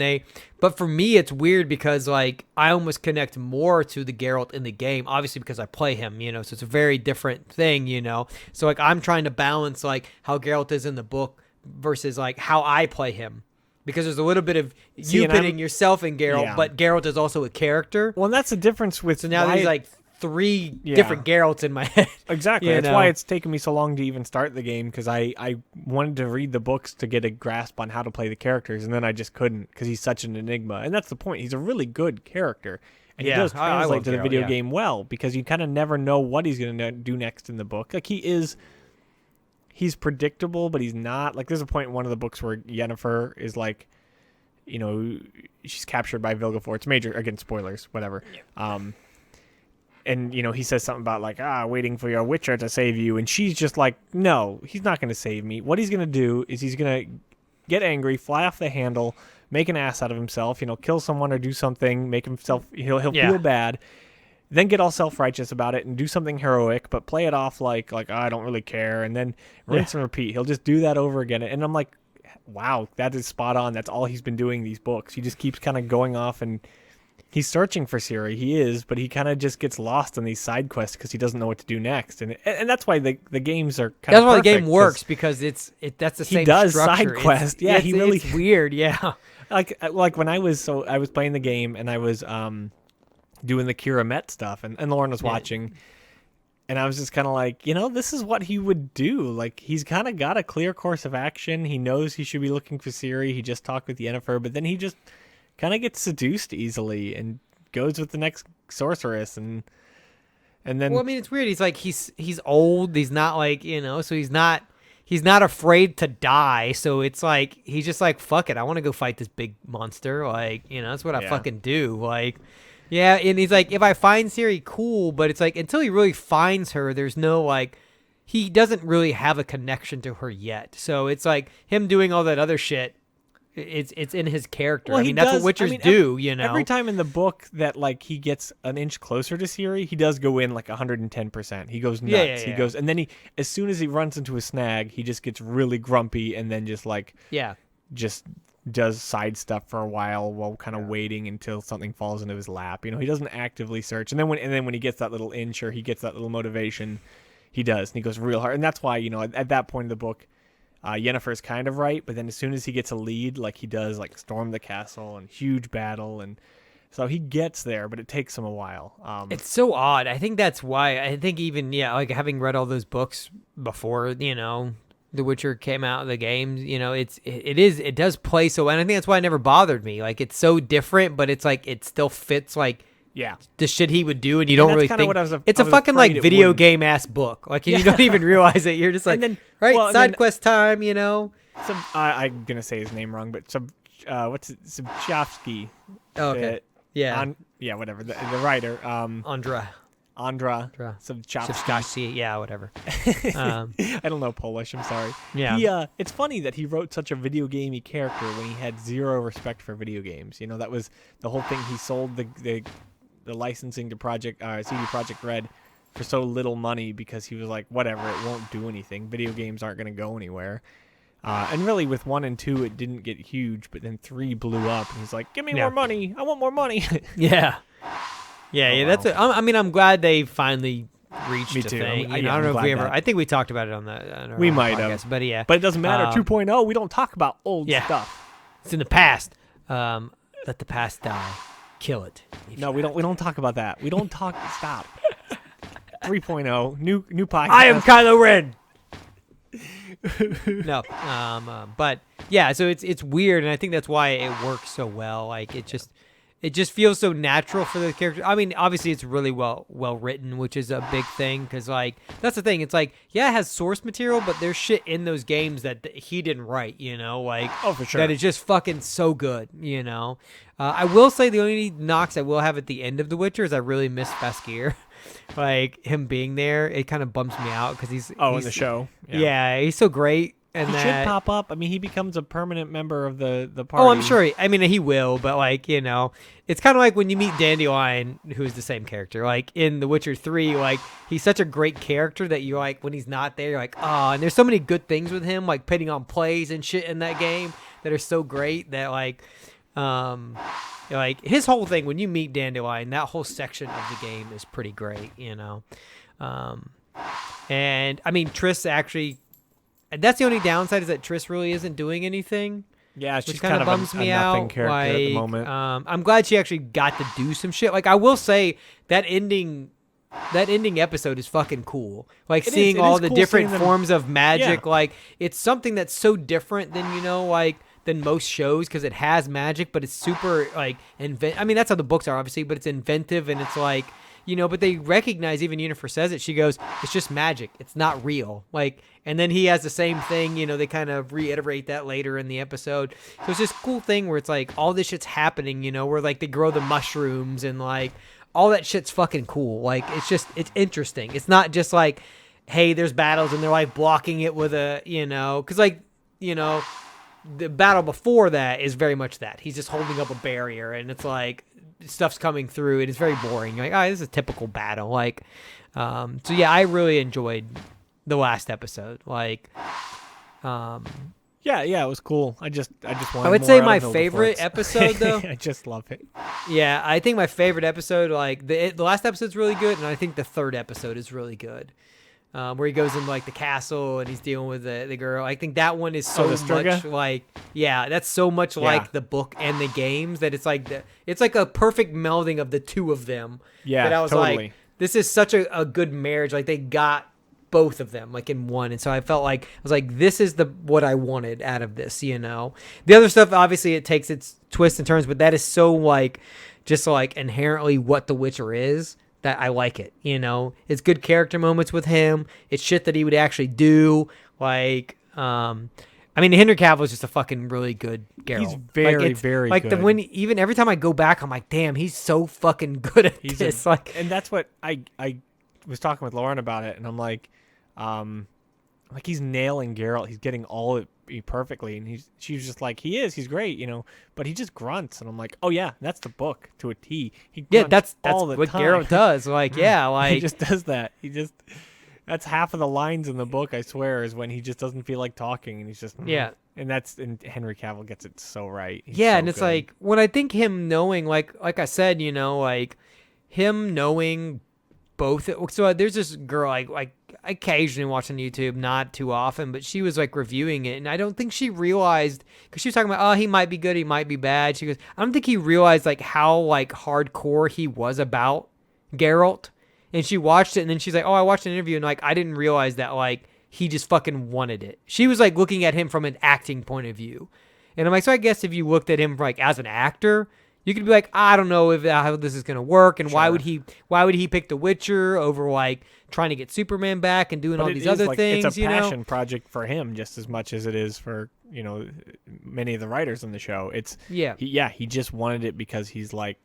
but for me it's weird because like I almost connect more to the Geralt in the game, obviously because I play him, you know, so it's a very different thing, you know. So like I'm trying to balance like how Geralt is in the book versus like how I play him. Because there's a little bit of you pitting yourself in Geralt, but Geralt is also a character. Well, and that's the difference with... So now there's like 3 different Geralts in my head. Exactly. That's why it's taken me so long to even start the game, because I wanted to read the books to get a grasp on how to play the characters, and then I just couldn't because he's such an enigma. And that's the point. He's a really good character. And he does translate to the video game well, because you kind of never know what he's going to do next in the book. Like, he's predictable, but he's not. Like, there's a point in one of the books where Yennefer is like, you know, she's captured by Vilgefortz. It's major, again, spoilers, whatever. Yeah. And, you know, he says something about like, waiting for your Witcher to save you. And she's just like, no, he's not going to save me. What he's going to do is he's going to get angry, fly off the handle, make an ass out of himself, you know, kill someone or do something, make himself, he'll feel bad. Then get all self-righteous about it and do something heroic, but play it off like I don't really care, and then rinse and repeat. He'll just do that over again. And I'm like, wow, that is spot on. That's all he's been doing these books. He just keeps kind of going off, and he's searching for Ciri. He is, but he kind of just gets lost in these side quests because he doesn't know what to do next. And that's why the games are kind of perfect. That's why the game works, because that's the same he does structure. Side quest. It's weird, yeah. Like when I was playing the game and I was doing the Kira Met stuff, and Lauren was watching, and I was just kind of like, you know, this is what he would do. Like, he's kind of got a clear course of action. He knows he should be looking for Ciri. He just talked with Yennefer, but then he just kind of gets seduced easily and goes with the next sorceress, and then... Well, I mean, it's weird. He's like, he's old. He's not like, you know, so he's not afraid to die. So it's like, he's just like, fuck it, I want to go fight this big monster. Like, you know, that's what I fucking do. Like... Yeah, and he's like, if I find Ciri, cool, but it's like, until he really finds her, there's no, like, he doesn't really have a connection to her yet. So it's like, him doing all that other shit, it's in his character. Well, I mean, that's what Witchers do, you know? Every time in the book that, like, he gets an inch closer to Ciri, he does go in, like, 110%. He goes nuts. Yeah. He goes, and then as soon as he runs into a snag, he just gets really grumpy, and then just, like... Yeah. Just... does side stuff for a while kind of waiting until something falls into his lap. You know, he doesn't actively search. And then when he gets that little inch or he gets that little motivation, he does. And he goes real hard. And that's why, you know, at that point in the book, Yennefer's kind of right. But then as soon as he gets a lead, like he does, like storm the castle and huge battle. And so he gets there, but it takes him a while. It's so odd. I think that's why. I think even, like having read all those books before, you know, The Witcher came out, the games, you know, it does play so well. And I think that's why it never bothered me. Like, it's so different, but it's like, it still fits like Yeah. the shit he would do, and you don't really think. What I was it's I a was fucking afraid like it video wouldn't. game ass book. Like you don't even realize it. You're just like, And then- right, well, and side then- quest time. I'm gonna say his name wrong, but what's it? Subchovsky. Okay. Yeah. Whatever. The writer. Andra Subchovsky. Subchovsky. Yeah, whatever. I don't know Polish. I'm sorry. Yeah. It's funny that he wrote such a video gamey character when he had zero respect for video games. You know, that was the whole thing. He sold the licensing to CD Projekt Red for so little money because he was like, whatever, it won't do anything. Video games aren't going to go anywhere. And really, with 1 and 2, it didn't get huge, but then 3 blew up, and he's like, "Give me more money! I want more money!" Yeah. That's it. I mean, I'm glad they finally reached Me a too. thing. I'm I don't know if glad we ever. that- I think we talked about it on the. We might podcast, have. but yeah. But it doesn't matter. 2.0, we don't talk about old Yeah. stuff. It's in the past. Let the past die. Kill it. No, we don't talk about that. We don't talk. Stop. 3.0, new podcast. I am Kylo Ren. No, but yeah, so it's weird, and I think that's why it works so well. Like it just feels so natural for the character. I mean, obviously it's really well written, which is a big thing because like that's the thing. It's like it has source material, but there's shit in those games that he didn't write. Like for sure. that is just fucking so good. I will say the only knocks I will have at the end of The Witcher is I really miss Faskir. Like him being there, it kind of bumps me out because he's in the show. Yeah, he's so great. And he that, should pop up. I mean, he becomes a permanent member of the party. Oh, I'm sure. He will, but like it's kind of like when you meet Dandelion, who's the same character. Like in The Witcher 3, like he's such a great character that you're like when he's not there, you're like, oh. And there's so many good things with him, like putting on plays and shit in that game that are so great that like his whole thing when you meet Dandelion, that whole section of the game is pretty great. And I mean Triss actually. That's the only downside is that Triss really isn't doing anything. Yeah, she's which kind of bums me nothing out. character like, at the moment. I'm glad she actually got to do some shit. Like I will say that ending episode is fucking cool. Like seeing all the cool different seeing forms of magic. Yeah. Like it's something that's so different than than most shows because it has magic, but it's super like I mean that's how the books are obviously, but it's inventive and it's like. But they recognize, even Yennefer says it, she goes, it's just magic. It's not real. Like, and then he has the same thing, they kind of reiterate that later in the episode. So it's this cool thing where it's like all this shit's happening, where like they grow the mushrooms and like all that shit's fucking cool. Like, it's interesting. It's not just like, hey, there's battles and they're like blocking it with a, cause like, the battle before that is very much that. He's just holding up a barrier and it's like, stuff's coming through and it's very boring. Like, this is a typical battle. Like, so yeah, I really enjoyed the last episode. Like, yeah, it was cool. I just wanted I would more say out my of Hilda favorite Forks. episode though. I just love it. Yeah, I think my favorite episode, like the last episode's really good, and I think the third episode is really good. Where he goes into like the castle and he's dealing with the girl. I think that one is so much like that's so much like the book and the games that it's like it's like a perfect melding of the two of them. Yeah, that I was totally. like, this is such a good marriage. Like they got both of them like in one, and so I felt like I was like, this is what I wanted out of this. The other stuff obviously it takes its twists and turns, but that is so like just like inherently what The Witcher is. That I like it, It's good character moments with him. It's shit that he would actually do. Like, I mean, Henry Cavill is just a fucking really good Geralt. He's very, very like good. Even every time I go back, I'm like, damn, he's so fucking good at this. And that's what I was talking with Lauren about it, and I'm like he's nailing Geralt. He's getting all it perfectly, and she's just like, he's great, but he just grunts, and I'm like, oh yeah, that's the book to a T. He grunts that's all the what time. Geralt does. Like, yeah, like he just does that. That's half of the lines in the book, I swear, is when he just doesn't feel like talking, and he's just and Henry Cavill gets it so right. He's so and it's good. like when I think him knowing, like I said, like him knowing both. So there's this girl I occasionally watch on YouTube, not too often, but she was like reviewing it, and I don't think she realized, because she was talking about, oh, he might be good, he might be bad. She goes, I don't think he realized like how like hardcore he was about Geralt. And she watched it, and then she's like, oh, I watched an interview, and like I didn't realize that like he just fucking wanted it. She was like looking at him from an acting point of view, and I'm like, so I guess if you looked at him like as an actor, You could be like, I don't know if how this is gonna work, and Sure. why would he pick The Witcher over like trying to get Superman back and doing But all it these is, other like, things? It's a you know, passion project for him just as much as it is for many of the writers on the show. It's he just wanted it because he's like,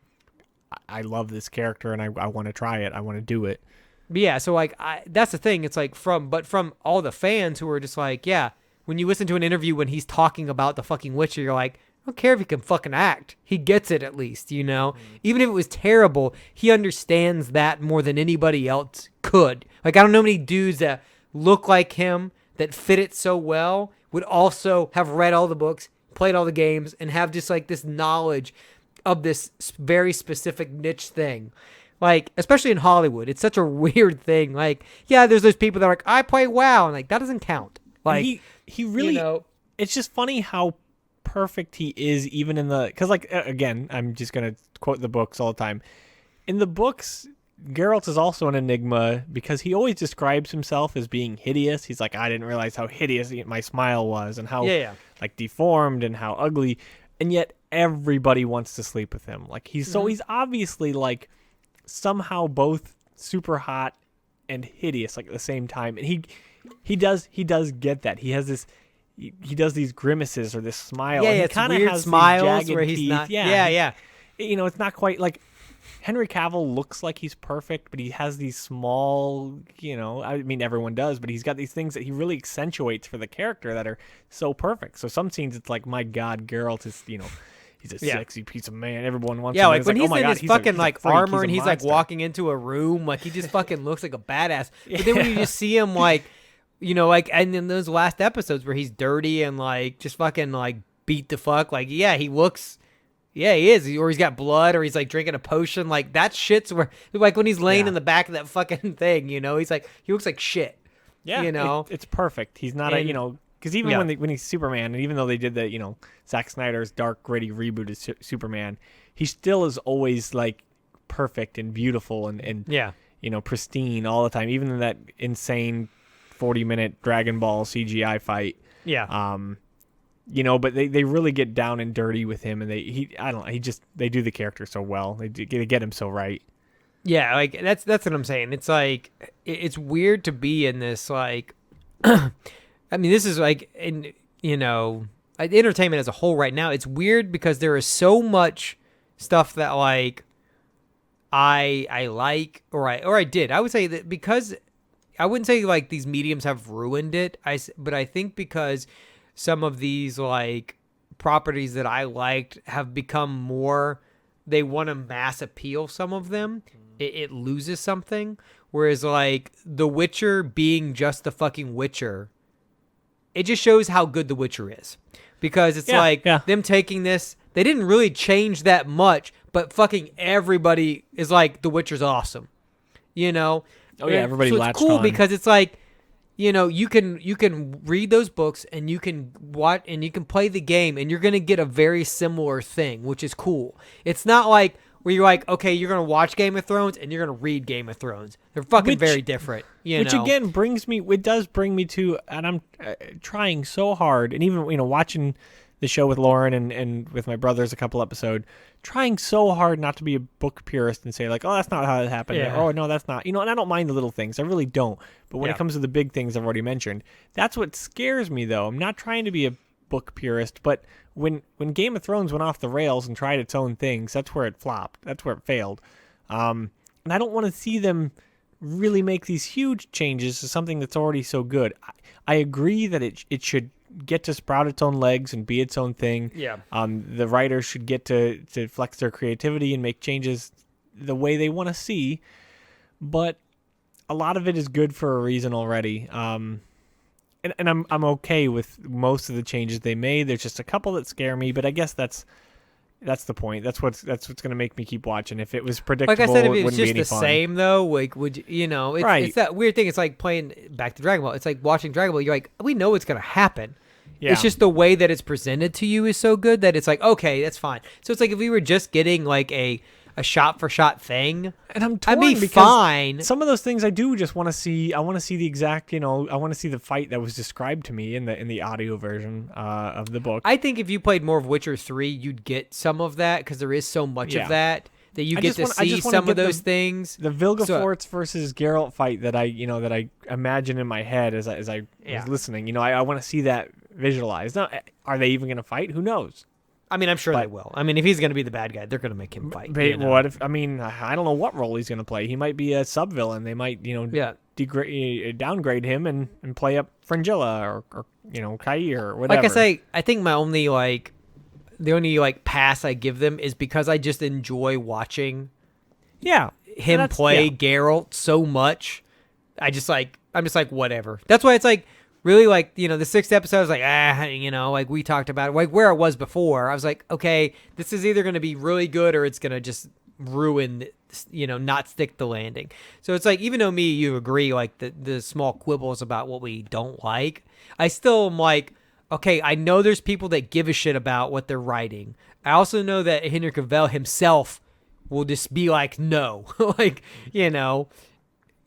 I love this character and I want to try it. I want to do it. But yeah. So like, that's the thing. It's like from all the fans who are just like, yeah. When you listen to an interview when he's talking about the fucking Witcher, you're like, I don't care if he can fucking act. He gets it at least, Even if it was terrible, he understands that more than anybody else could. Like, I don't know many dudes that look like him, that fit it so well, would also have read all the books, played all the games, and have just, like, this knowledge of this very specific niche thing. Like, especially in Hollywood, it's such a weird thing. Like, yeah, there's those people that are like, I play WoW, and, like, that doesn't count. Like, he really, it's just funny how perfect he is even in the, because like again, I'm just gonna quote the books all the time. In the books, Geralt is also an enigma because he always describes himself as being hideous. He's like, I didn't realize how hideous my smile was and how like deformed and how ugly, and yet everybody wants to sleep with him. Like he's obviously like somehow both super hot and hideous like at the same time, and he does get that. He has this. He does these grimaces or this smile. Yeah, and it's he kind of weird has smiles these where jagged he's teeth. not. Yeah. It's not quite like Henry Cavill looks like he's perfect, but he has these small. I mean, everyone does, but he's got these things that he really accentuates for the character that are so perfect. So some scenes, it's like, my God, Geralt is, he's a sexy piece of man. Everyone wants him. Yeah, like It's when he's oh my in God, his he's fucking he's like freak. armor He's a and he's like monster. walking into a room, like he just fucking looks like a badass. But then when you just see him like, like, and in those last episodes where he's dirty and like just fucking like beat the fuck, like he looks, he is, or he's got blood, or he's like drinking a potion, like that shit's where like when he's laying in the back of that fucking thing, he's like he looks like shit. Yeah, it's perfect. He's not because even when he's Superman, and even though they did the Zack Snyder's dark gritty reboot of Superman, he still is always like perfect and beautiful and pristine all the time, even in that insane 40-minute Dragonball CGI fight. But they really get down and dirty with him, and they do the character so well. They get him so right. Yeah, like that's what I'm saying. It's like it's weird to be in this like I mean, this is like in entertainment as a whole right now. It's weird because there is so much stuff that like I like or I did. I would say that because I wouldn't say like these mediums have ruined it. But I think because some of these like properties that I liked have become more, they want to mass appeal some of them. It loses something. Whereas like The Witcher being just the fucking Witcher, it just shows how good The Witcher is. Because it's them taking this, they didn't really change that much, but fucking everybody is like, The Witcher's awesome. Oh yeah, everybody so latched it's cool on. because it's like, you can read those books and you can watch and you can play the game and you're going to get a very similar thing, which is cool. It's not like where you're like, okay, you're going to watch Game of Thrones and you're going to read Game of Thrones. They're fucking very different, Which again does bring me to, and I'm trying so hard, and even, watching the show with Lauren and with my brothers a couple episodes, trying so hard not to be a book purist and say like, oh, that's not how it happened. Yeah. Oh, no, that's not. And I don't mind the little things. I really don't. But when it comes to the big things I've already mentioned, that's what scares me, though. I'm not trying to be a book purist, but when Game of Thrones went off the rails and tried its own things, that's where it flopped. That's where it failed. And I don't want to see them really make these huge changes to something that's already so good. I agree that it should get to sprout its own legs and be its own thing. Yeah. The writers should get to flex their creativity and make changes the way they want to see. But a lot of it is good for a reason already. And I'm okay with most of the changes they made. There's just a couple that scare me, but I guess that's the point. That's what's going to make me keep watching. If it was predictable, like I said, if it it was wouldn't be just any the fun. same though, like would it's, Right. it's that weird thing. It's like playing back to Dragon Ball. It's like watching Dragon Ball. You're like, we know what's gonna happen. Yeah. It's just the way that it's presented to you is so good that it's like, okay, that's fine. So it's like if we were just getting like a a shot for shot thing, and I'm torn I'd be because fine. some of those things I do just want to see. I want to see the exact, I want to see the fight that was described to me in the audio version of the book. I think if you played more of Witcher 3, you'd get some of that because there is so much of that you get to see some of those things. The Vilgefortz versus Geralt fight that I imagine in my head as I was listening. I want to see that visualized. Now, are they even going to fight? Who knows? I mean, I'm sure they will. I mean, if he's going to be the bad guy, they're going to make him fight. But what if? I mean, I don't know what role he's going to play. He might be a sub-villain. They might, downgrade him and play up Fringilla or Kai or whatever. Like I say, I think my only the only pass I give them is because I just enjoy watching him play Geralt so much. I'm just like whatever. That's why it's really the sixth episode I was like we talked about it, where I was before. I was like, okay, this is either going to be really good or it's going to just ruin, not stick the landing. So it's even though you agree the small quibbles about what we don't like, I still am okay, I know there's people that give a shit about what they're writing. I also know that Henry Cavill himself will just be no.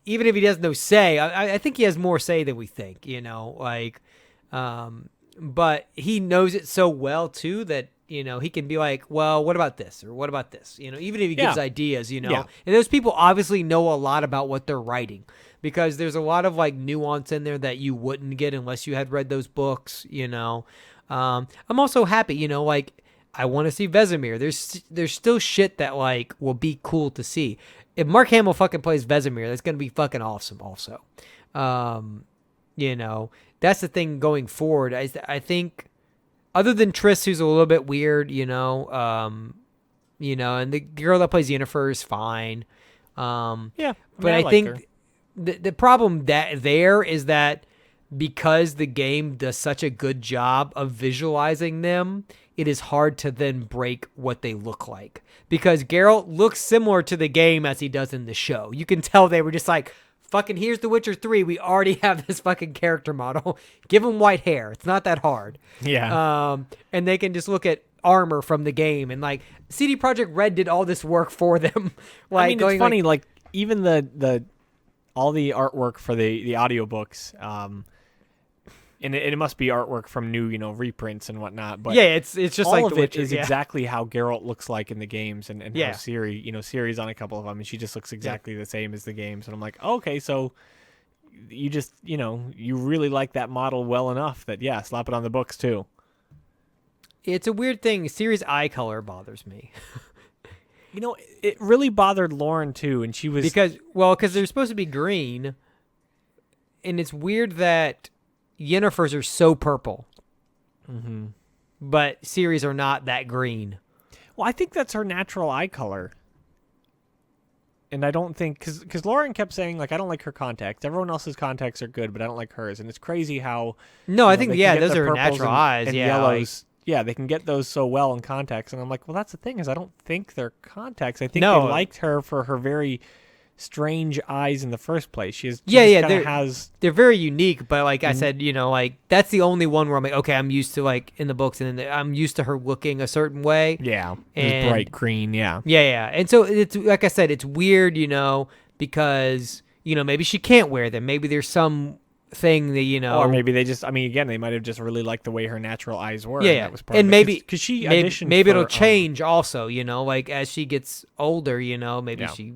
Even if he has no say, I think he has more say than we think, but he knows it so well too that, he can be well, what about this? Or what about this? Even if he gives ideas, and those people obviously know a lot about what they're writing, because there's a lot of nuance in there that you wouldn't get unless you had read those books. I'm also happy, I want to see Vesemir. There's still shit that will be cool to see. If Mark Hamill fucking plays Vesemir, that's gonna be fucking awesome. Also, that's the thing going forward. I think other than Triss, who's a little bit weird, and the girl that plays Yennefer is fine. But I think her. The problem there is that because the game does such a good job of visualizing them, it is hard to then break what they look like. Because Geralt looks similar to the game as he does in the show. You can tell they were just fucking here's The Witcher 3. We already have this fucking character model. Give him white hair. It's not that hard. Yeah. And they can just look at armor from the game. And CD Projekt Red did all this work for them. It's funny, even the all the artwork for the audiobooks, and it must be artwork from new, reprints and whatnot. But it's just all of The it Witcher, is exactly how Geralt looks like in the games, and how Ciri, Ciri's on a couple of them, and she just looks exactly the same as the games. And I'm like, okay, so you just, you really like that model well enough that slap it on the books too. It's a weird thing. Ciri's eye color bothers me. It really bothered Lauren too, and she was because they're supposed to be green, and it's weird that Yennefer's are so purple, but Ciri's are not that green. Well, I think that's her natural eye color, and I don't think because Lauren kept saying I don't like her contacts. Everyone else's contacts are good, but I don't like hers, and it's crazy how. No, I think those are her natural eyes. And yellows. Yeah, they can get those so well in contacts, and I'm like, well, that's the thing is I don't think they're contacts. I think they liked her for her very strange eyes in the first place. They're very unique, but I said, that's the only one where I'm okay, I'm used to in the books, and I'm used to her looking a certain way. Yeah, and bright green. Yeah, and so it's like I said, it's weird, because maybe she can't wear them. Maybe there's some thing that or maybe they just again they might have just really liked the way her natural eyes were, and that was part and of maybe because she auditioned maybe it'll change also, as she gets older, maybe she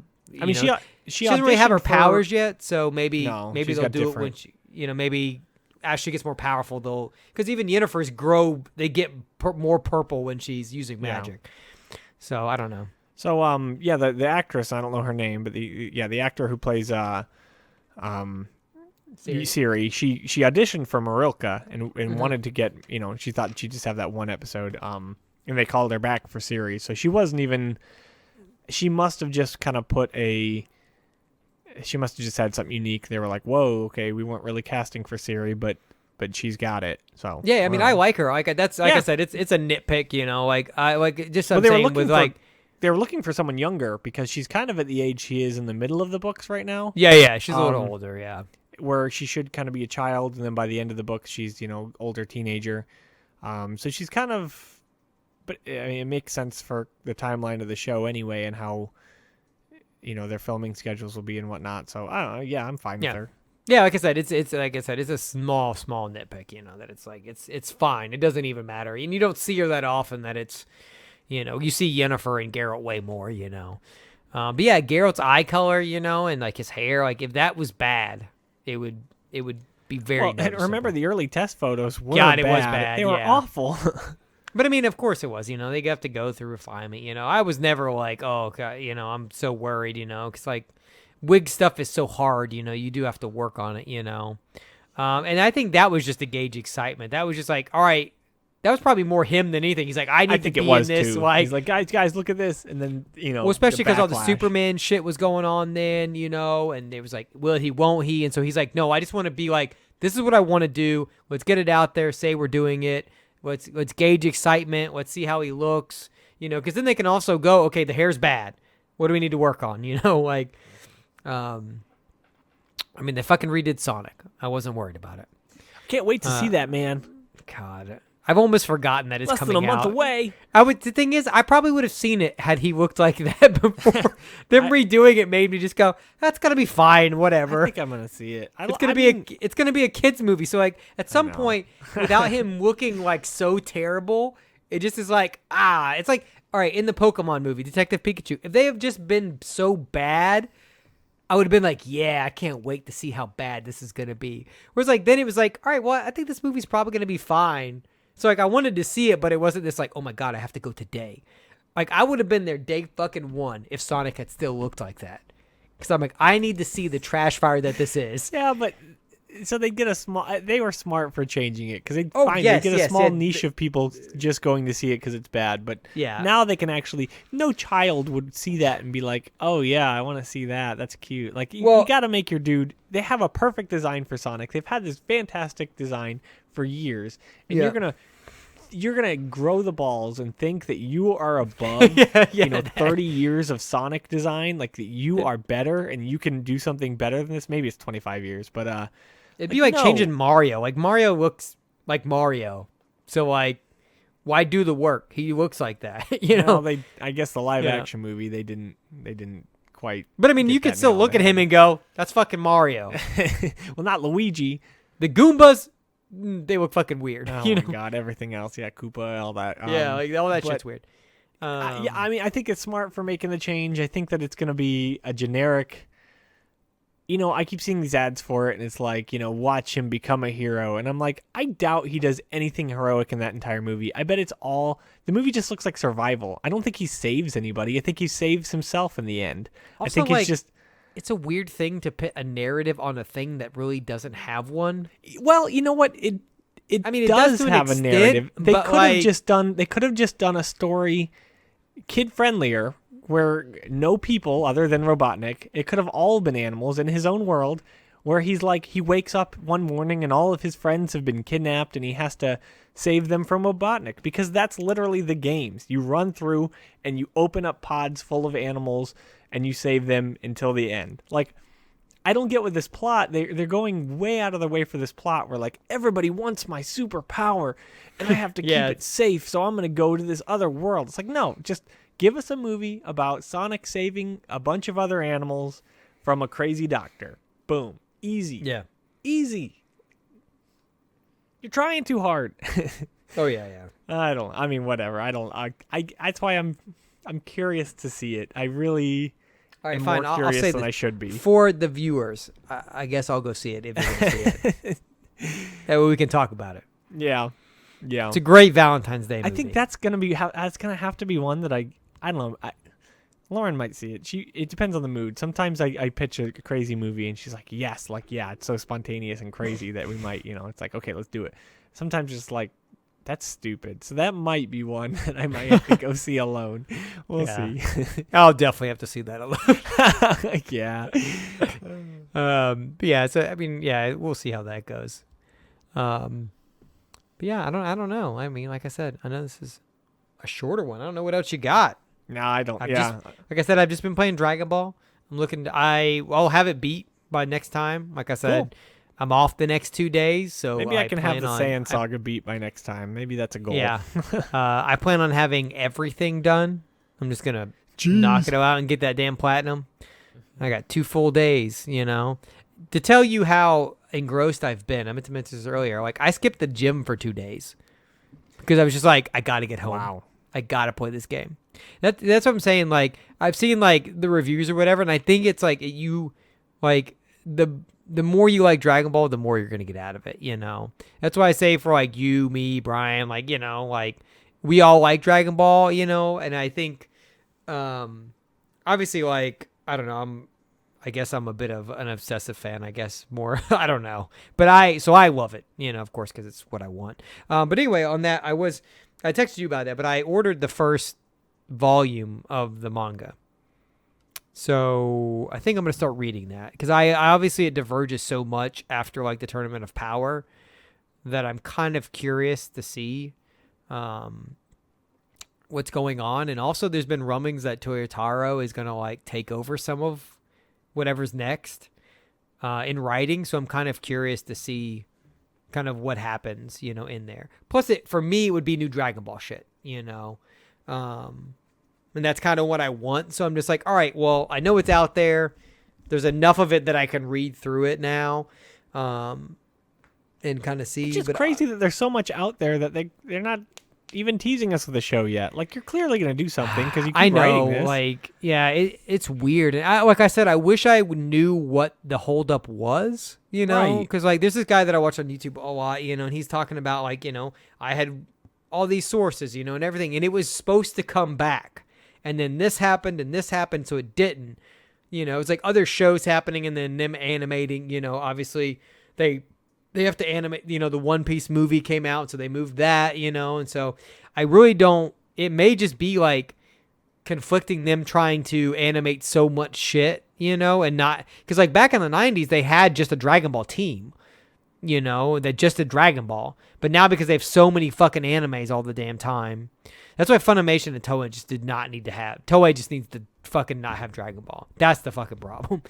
she doesn't really have her powers yet, so maybe they'll do it when she maybe as she gets more powerful because even Yennefer's they get more purple when she's using magic. So I don't know. So the actress, I don't know her name, but the actor who plays Ciri, she auditioned for Marilka and wanted to get, she thought she'd just have that one episode, and they called her back for Ciri. So she must have just kind of she must have just had something unique. They were like, whoa, okay, we weren't really casting for Ciri, but she's got it. So yeah, I like her. That's I said, it's a nitpick, they were looking for someone younger because she's kind of at the age she is in the middle of the books right now. Yeah, she's a little older, yeah. Where she should kind of be a child, and then by the end of the book, she's, older teenager. So she's kind of, But I mean, it makes sense for the timeline of the show anyway, and how their filming schedules will be and whatnot. So I don't know. Yeah, I'm fine with her. Yeah, like I said, it's a small nitpick. That it's like it's fine. It doesn't even matter, and you don't see her that often. That it's you see Yennefer and Geralt way more. But yeah, Geralt's eye color, and like his hair, like if that was bad, it would be very. Well, and remember the early test photos were God, bad. it was bad. They were awful. But I mean, of course it was. They have to go through refinement. I was never like, oh, God, I'm so worried. Because like wig stuff is so hard. You do have to work on it. And I think that was just to gauge excitement. That was just like, all right. That was probably more him than anything. He's like, I need to be in this. Too. Like, he's like, guys, look at this, and then well, especially because all the Superman shit was going on then, and it was like, will he, won't he? And so he's like, no, I just want to be like, this is what I want to do. Let's get it out there. Say we're doing it. Let's gauge excitement. Let's see how he looks. Because then they can also go, okay, the hair's bad. What do we need to work on? Like, I mean, they fucking redid Sonic. I wasn't worried about it. Can't wait to see that, man. God. I've almost forgotten that it's Less coming than a month out. away. The thing is, I probably would have seen it had he looked like that before. Them redoing it made me just go, "That's gonna be fine, whatever." I think I'm gonna see it. It's gonna be a kids movie. So like at some point, without him looking like so terrible, it just is like it's like all right in the Pokemon movie, Detective Pikachu. If they have just been so bad, I would have been like, yeah, I can't wait to see how bad this is gonna be. Whereas like then it was like, all right, well, I think this movie's probably gonna be fine. So, like, I wanted to see it, but it wasn't this, like, oh, my God, I have to go today. Like, I would have been there day fucking one if Sonic had still looked like that. Because I'm like, I need to see the trash fire that this is. Yeah, but so they get they were smart for changing it. Because they get a small niche of people just going to see it because it's bad. But now they can actually, no child would see that and be like, oh, yeah, I want to see that. That's cute. Like, you got to make your dude, they have a perfect design for Sonic. They've had this fantastic design for years, and you're gonna grow the balls and think that you are above 30 years of Sonic design, like that you are better and you can do something better than this. Maybe it's 25 years, but it'd be like changing Mario. Like Mario looks like Mario, so like why do the work? He looks like that. I guess the live action movie they didn't quite, but I mean you could still look at him and go, that's fucking Mario. Well, not Luigi. The Goombas, they look fucking weird. Oh my God, everything else. Yeah, Koopa, all that. Like all that shit's weird. I mean, I think it's smart for making the change. I think that it's going to be a generic, I keep seeing these ads for it, and it's like, watch him become a hero. And I'm like, I doubt he does anything heroic in that entire movie. I bet the movie just looks like survival. I don't think he saves anybody. I think he saves himself in the end. Also, I think it's just... It's a weird thing to put a narrative on a thing that really doesn't have one. Well, you know what? It does have a narrative. They could have just done a story kid friendlier where no people other than Robotnik. It could have all been animals in his own world, where he's like, he wakes up one morning and all of his friends have been kidnapped and he has to save them from Robotnik, because that's literally the games. You run through and you open up pods full of animals and you save them until the end. Like, I don't get with this plot. They're going way out of their way for this plot where, like, everybody wants my superpower and I have to keep it safe, so I'm going to go to this other world. It's like, no, just give us a movie about Sonic saving a bunch of other animals from a crazy doctor. Boom. Easy. Yeah. Easy. You're trying too hard. Oh, yeah. I mean, whatever. That's why I'm curious to see it. I really... All right, I'm fine. more curious I'll say than I should be. For the viewers, I guess I'll go see it if you're going to see it. That way we can talk about it. Yeah. It's a great Valentine's Day movie. I think that's gonna have to be one that I don't know. Lauren might see it. It depends on the mood. Sometimes I pitch a crazy movie and she's like, yes, like, yeah, it's so spontaneous and crazy that we might, it's like, okay, let's do it. Sometimes just like, that's stupid. So that might be one that I might have to go see alone. We'll see. I'll definitely have to see that alone. Yeah. But yeah, so I mean, yeah, we'll see how that goes. But yeah, I don't know. I mean, like I said, I know this is a shorter one. I don't know what else you got. No, I don't. Like I said, I've just been playing Dragonball. I'll have it beat by next time. Like I said, I'm off the next 2 days, so maybe I can have the plan Saiyan Saga beat by next time. Maybe that's a goal. Yeah. I plan on having everything done. I'm just going to knock it out and get that damn platinum. I got 2 full days, To tell you how engrossed I've been, I meant to mention this earlier. Like, I skipped the gym for 2 days because I was just like, I got to get home. Wow. I got to play this game. That's what I'm saying. Like, I've seen, like, the reviews or whatever, and I think it's, like, the more you like Dragon Ball, the more you're going to get out of it, That's why I say for, like, you, me, Brian, like, like, we all like Dragon Ball, and I think, obviously, like, I don't know, I guess I'm a bit of an obsessive fan, I guess, more, I don't know. But I love it, of course, because it's what I want. But anyway, on that, I texted you about that, but I ordered the first volume of the manga. So I think I'm going to start reading that because I obviously it diverges so much after like the Tournament of Power that I'm kind of curious to see what's going on. And also there's been rumblings that Toyotaro is going to like take over some of whatever's next in writing. So I'm kind of curious to see kind of what happens, in there. Plus for me, it would be new Dragon Ball shit, and that's kind of what I want. So I'm just like, all right, well, I know it's out there. There's enough of it that I can read through it now and kind of see. It's just crazy that there's so much out there that they're not even teasing us with a show yet. Like, you're clearly going to do something because you keep writing this. Like, yeah, it's weird. And like I said, I wish I knew what the holdup was, Because, like, there's this guy that I watch on YouTube a lot, and he's talking about, like, I had all these sources, and everything, and it was supposed to come back. And then this happened, so it didn't. It's like other shows happening and then them animating, obviously they have to animate, the One Piece movie came out, so they moved that, and so I really don't, it may just be like conflicting them trying to animate so much shit, and not, because like back in the 90s, they had just a Dragon Ball team, that just did Dragon Ball. But now because they have so many fucking animes all the damn time, that's why Funimation and Toei just did not need to have. Toei just needs to fucking not have Dragon Ball. That's the fucking problem.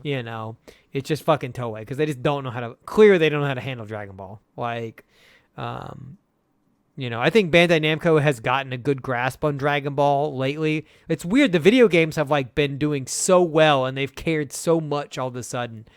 It's just fucking Toei because they just don't know how to. Clear, they don't know how to handle Dragon Ball. Like, I think Bandai Namco has gotten a good grasp on Dragon Ball lately. It's weird. The video games have like been doing so well and they've cared so much all of a sudden.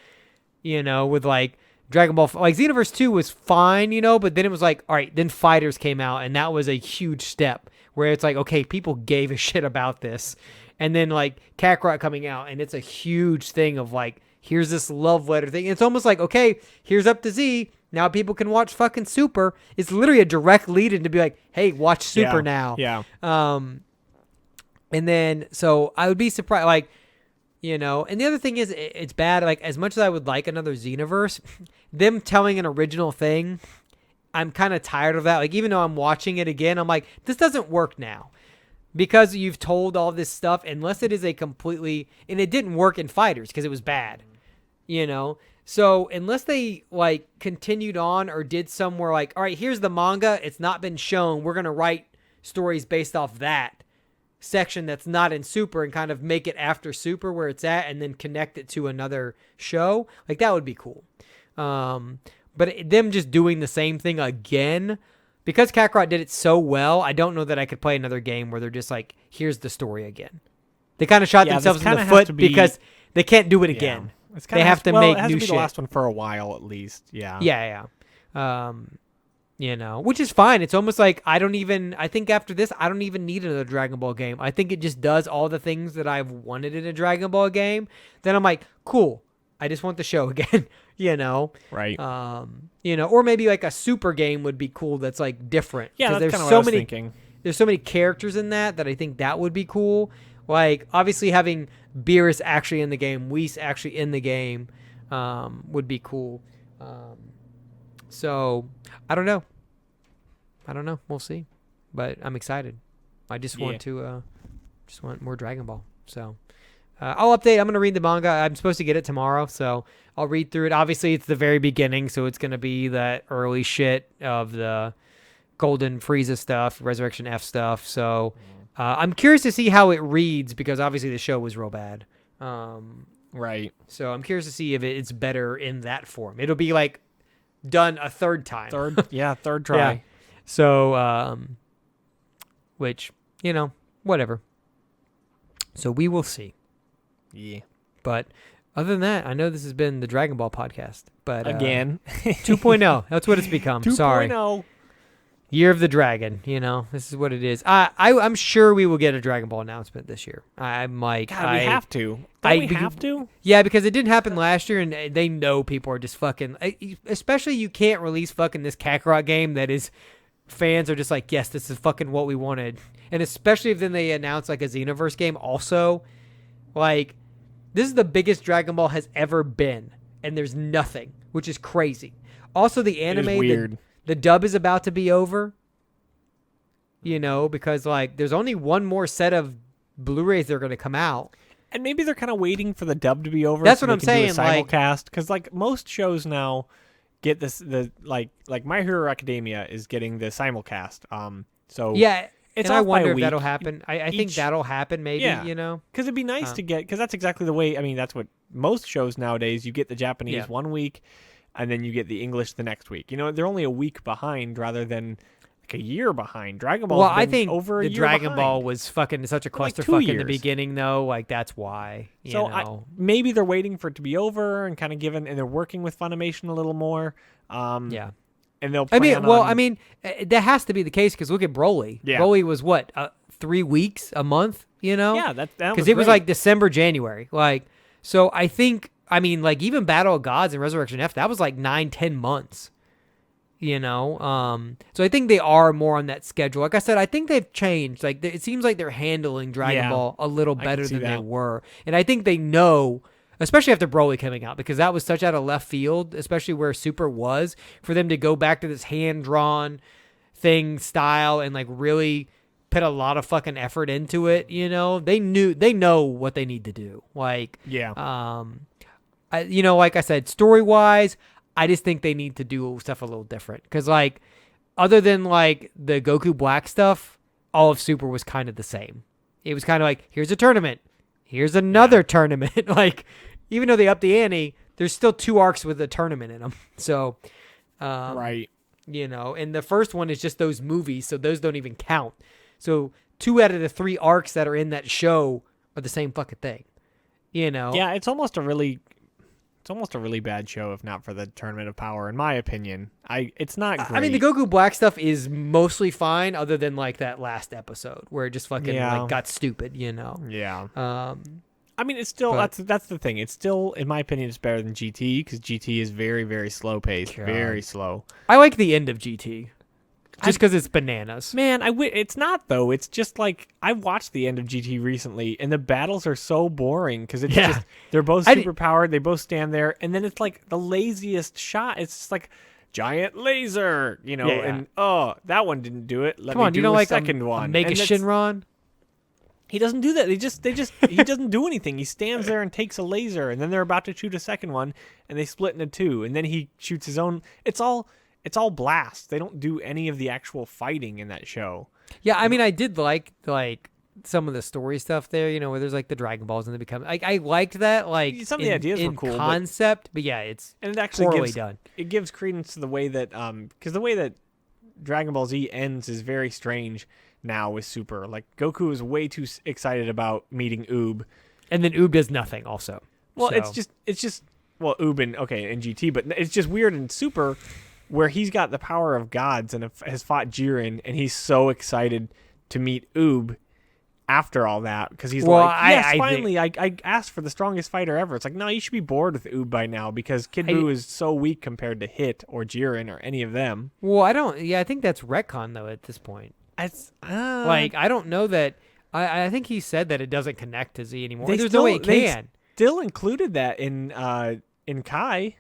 With like Dragon Ball, like Xenoverse 2 was fine, but then it was like, all right, then Fighters came out and that was a huge step. Where it's like, okay, people gave a shit about this. And then, like, Kakarot coming out, and it's a huge thing of, like, here's this love letter thing. It's almost like, okay, here's Up to Z. Now people can watch fucking Super. It's literally a direct lead-in to be like, hey, watch Super now. Yeah. And then, so I would be surprised, like, and the other thing is, it's bad. Like, as much as I would like another Xenoverse, them telling an original thing, I'm kind of tired of that. Like, even though I'm watching it again, I'm like, this doesn't work now. Because you've told all this stuff, unless it is a completely... And it didn't work in Fighters because it was bad. So, unless they, like, continued on or did somewhere like, all right, here's the manga. It's not been shown. We're going to write stories based off that section that's not in Super and kind of make it after Super where it's at and then connect it to another show. Like, that would be cool. But them just doing the same thing again, because Kakarot did it so well, I don't know that I could play another game where they're just like, here's the story again. They kind of shot themselves in the foot because they can't do it again. They have to make new shit. The last one for a while at least. Yeah. Yeah. Which is fine. It's almost like I think after this, I don't even need another Dragon Ball game. I think it just does all the things that I've wanted in a Dragon Ball game. Then I'm like, cool. I just want the show again, Right. Or maybe like a Super game would be cool. That's like different. Yeah, that's kind of what I was thinking. There's so many characters in that I think that would be cool. Like obviously having Beerus actually in the game, Whis actually in the game, would be cool. So I don't know. We'll see, but I'm excited. I just want more Dragon Ball. So. I'll update. I'm going to read the manga. I'm supposed to get it tomorrow, so I'll read through it. Obviously, it's the very beginning, so it's going to be that early shit of the Golden Frieza stuff, Resurrection F stuff. So I'm curious to see how it reads because obviously the show was real bad. Right. So I'm curious to see if it's better in that form. It'll be like done a third time. Third try. Yeah. So, which, whatever. So we will see. Yeah. But other than that, I know this has been the Dragon Ball podcast. But again, 2.0. That's what it's become. 2.0. Sorry. Year of the Dragon. This is what it is. I'm sure we will get a Dragon Ball announcement this year. I'm like, God, we have to. Don't we have to? Yeah, because it didn't happen last year, and they know people are just fucking. Especially, you can't release fucking this Kakarot game that is. Fans are just like, yes, this is fucking what we wanted. And especially if then they announce like a Xenoverse game also. Like, this is the biggest Dragon Ball has ever been. And there's nothing, which is crazy. Also, the anime, weird. The dub is about to be over. Because like there's only one more set of Blu-rays that are going to come out. And maybe they're kind of waiting for the dub to be over. That's so what I'm saying. Simulcast, because like most shows now get this like My Hero Academia is getting the simulcast. So yeah, it's and I off by wonder a if week. that'll happen. I think that'll happen. Maybe because it'd be nice to get, because that's exactly the way. I mean, that's what most shows nowadays. You get the Japanese 1 week, and then you get the English the next week. They're only a week behind rather than like a year behind. Dragon Ball. Well, I think over a the year Dragon behind. Ball was fucking such a Like 2 clusterfuck in the years. beginning, though. Like that's why. Maybe they're waiting for it to be over and kind of and they're working with Funimation a little more. Yeah. And they'll. That has to be the case because look at Broly. Yeah. Broly was what 3 weeks, a month. Yeah, that because it was like December, January. Like, so I think like even Battle of Gods and Resurrection F, that was like 9-10 months. So I think they are more on that schedule. Like I said, I think they've changed. Like it seems like they're handling Dragon Ball a little better than they were, and I think they know. Especially after Broly coming out, because that was such out of left field, especially where Super was, for them to go back to this hand-drawn thing style and like really put a lot of fucking effort into it. They know what they need to do. Like, like I said, story-wise, I just think they need to do stuff a little different. Because like, other than like the Goku Black stuff, all of Super was kind of the same. It was kind of like, here's a tournament. Here's another tournament. Like, even though they upped the ante, there's still 2 arcs with a tournament in them. So, right. And the first one is just those movies, so those don't even count. So 2 out of the 3 arcs that are in that show are the same fucking thing. Yeah, it's almost a really bad show if not for the Tournament of Power, in my opinion. It's not great. I mean, the Goku Black stuff is mostly fine, other than like that last episode where it just fucking like got stupid. Yeah. I mean, it's still that's the thing. It's still, in my opinion, it's better than GT because GT is very, very slow paced, very slow. I like the end of GT just because it's bananas. Man, it's not though. It's just like I watched the end of GT recently, and the battles are so boring because it's just they're both super powered. They both stand there, and then it's like the laziest shot. It's just like giant laser, and that one didn't do it. Let me do a second one. Make a Shinron. He doesn't do that. He doesn't do anything. He stands there and takes a laser, and then they're about to shoot a second one, and they split into 2, and then he shoots his own. It's all blast. They don't do any of the actual fighting in that show. Yeah, I mean, I did like some of the story stuff there, where there's like the Dragon Balls and they become like I liked that some of the ideas were cool concept, but yeah, it actually poorly done. It gives credence to the way that because the way that Dragon Ball Z ends is very strange. Now with Super, like Goku is way too excited about meeting Oob, and then Oob does nothing. Also, well, it's just Oob in GT, but it's just weird in Super, where he's got the power of gods and has fought Jiren, and he's so excited to meet Oob after all that because he's finally, I asked for the strongest fighter ever. It's like, no, you should be bored with Oob by now because Kid Buu is so weak compared to Hit or Jiren or any of them. Well, I think that's retcon though at this point. I don't know that. I think he said that it doesn't connect to Z anymore. There's no way it can. Still included that in Kai.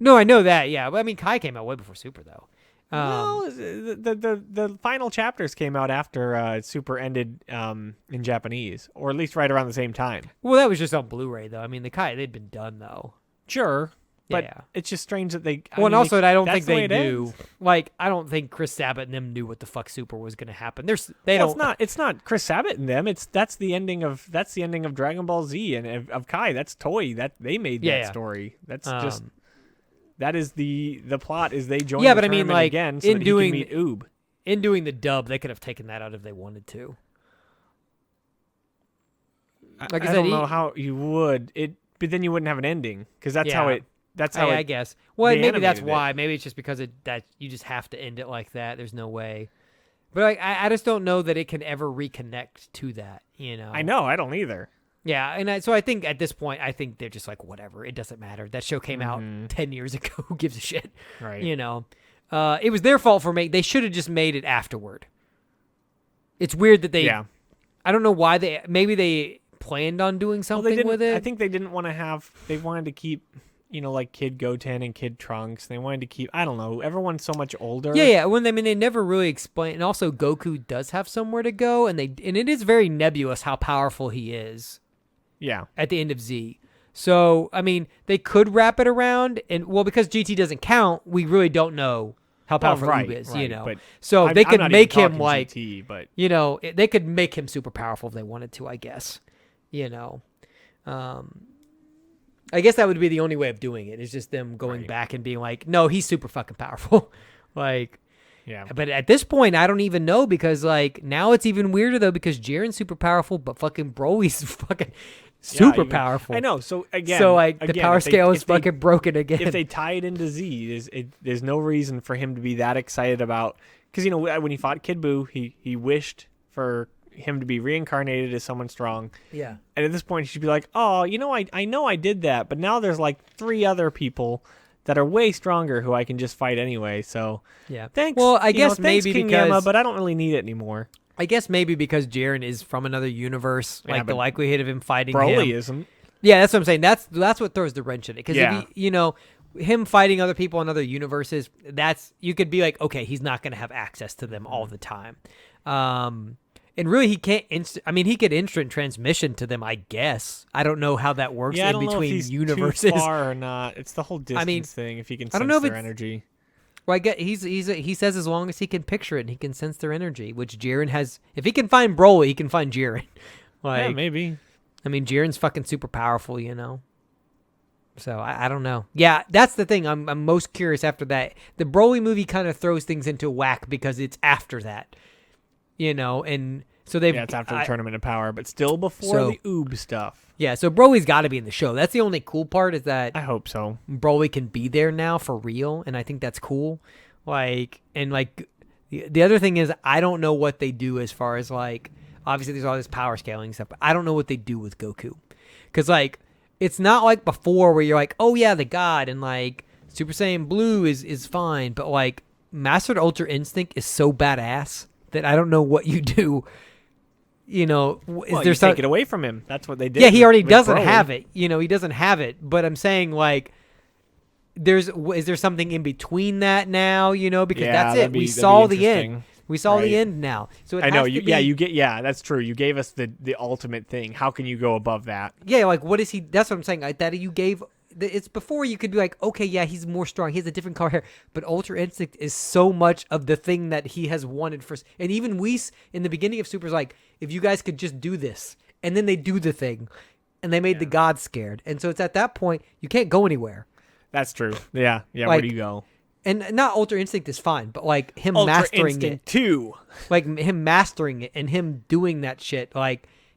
No, I know that. Yeah, but I mean, Kai came out way before Super though. No, the final chapters came out after Super ended in Japanese, or at least right around the same time. Well, that was just on Blu-ray though. I mean, the Kai they'd been done though. Sure. But it's just strange that they. And also, I don't think the they knew. Like, I don't think Chris Sabat and them knew what the fuck Super was going to happen. They don't. It's not Chris Sabat and them. That's the ending of Dragon Ball Z and of Kai. That's Toei. That they made that story. That's just. That is the plot. Is they join? Yeah, the but I mean, like again, so in doing he can meet Oob. In doing the dub, they could have taken that out if they wanted to. Like I don't know how you would it, but then you wouldn't have an ending because that's how it. That's how I guess. Well, maybe that's why. It. Maybe it's just because that you just have to end it like that. There's no way. But like, I just don't know that it can ever reconnect to that. I know. I don't either. Yeah, and so I think at this point, I think they're just like, whatever. It doesn't matter. That show came out 10 years ago. Who gives a shit? Right. It was their fault for they should have just made it afterward. It's weird that they. Yeah. I don't know why maybe they planned on doing something with it. I think they didn't want to have. They wanted to keep. Like Kid Goten and Kid Trunks. They wanted to keep, I don't know, everyone's so much older. Yeah. They never really explain. And also, Goku does have somewhere to go, and it is very nebulous how powerful he is. Yeah. At the end of Z. So, I mean, they could wrap it around, and because GT doesn't count, we really don't know how powerful Oob is, But so they could make him like, GT, but they could make him super powerful if they wanted to, I guess. I guess that would be the only way of doing it. Is just them going back and being like, no, he's super fucking powerful. Like, yeah. But at this point, I don't even know because like now it's even weirder though because Jiren's super powerful, but fucking Broly's fucking super powerful. I know. So again, the power scale is fucking broken again. If they tie it into Z, there's no reason for him to be that excited about because when he fought Kid Buu, he wished for him to be reincarnated as someone strong. Yeah. And at this point, he should be like, oh, I know I did that, but now there's like 3 other people that are way stronger who I can just fight anyway. So yeah. Thanks. Well, I guess thanks, maybe King because Yama, but I don't really need it anymore. I guess maybe because Jiren is from another universe, like the likelihood of him fighting Broly him. Isn't. Yeah, that's what I'm saying. That's what throws the wrench in it. Because him fighting other people in other universes, you could be like, okay, he's not going to have access to them all the time. And really, he can't. He could instant transmission to them. I guess I don't know how that works in between universes. Too far or not? It's the whole distance thing. If he can sense their energy. Well, I get he says as long as he can picture it, and he can sense their energy, which Jiren has. If he can find Broly, he can find Jiren. Yeah, maybe. Jiren's fucking super powerful, So I don't know. Yeah, that's the thing. I'm most curious after that. The Broly movie kind of throws things into whack because it's after that. And so they've... Yeah, it's after the Tournament of Power, but still before the Oob stuff. Yeah, so Broly's got to be in the show. That's the only cool part is that... I hope so. Broly can be there now for real, and I think that's cool. The other thing is, I don't know what they do as far as, obviously there's all this power scaling stuff, but I don't know what they do with Goku. Because, it's not like before where you're like, oh yeah, the god, and, Super Saiyan Blue is fine, but, Mastered Ultra Instinct is so badass that I don't know what you do. Is there take it away from him? That's what they did. Yeah, he already doesn't have it. He doesn't have it. But I'm saying is there something in between that now? Because that's it. We saw the end. We saw the end now. So I know. That's true. You gave us the ultimate thing. How can you go above that? Yeah, what is he? That's what I'm saying. That you gave. It's before you could be like, okay, yeah, he's more strong. He has a different color hair. But Ultra Instinct is so much of the thing that he has wanted for. And even Whis in the beginning of Super's like, if you guys could just do this. And then they do the thing. And they made the gods scared. And so it's at that point, you can't go anywhere. That's true. Yeah. Where do you go? And not Ultra Instinct is fine, but him Ultra mastering Instinct it. 2. Him mastering it and him doing that shit.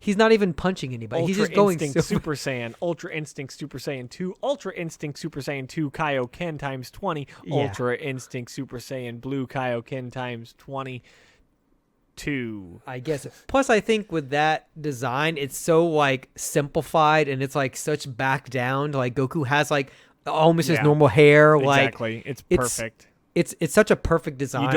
He's not even punching anybody. Ultra He's just going Instinct Super Saiyan, Ultra Instinct Super Saiyan 2, Ultra Instinct Super Saiyan 2 Kaioken times 20, Ultra Instinct Super Saiyan Blue Kaioken times 22. I guess. Plus, I think with that design, it's so simplified and it's such back down. Goku has almost his normal hair. Exactly. It's perfect. It's such a perfect design. You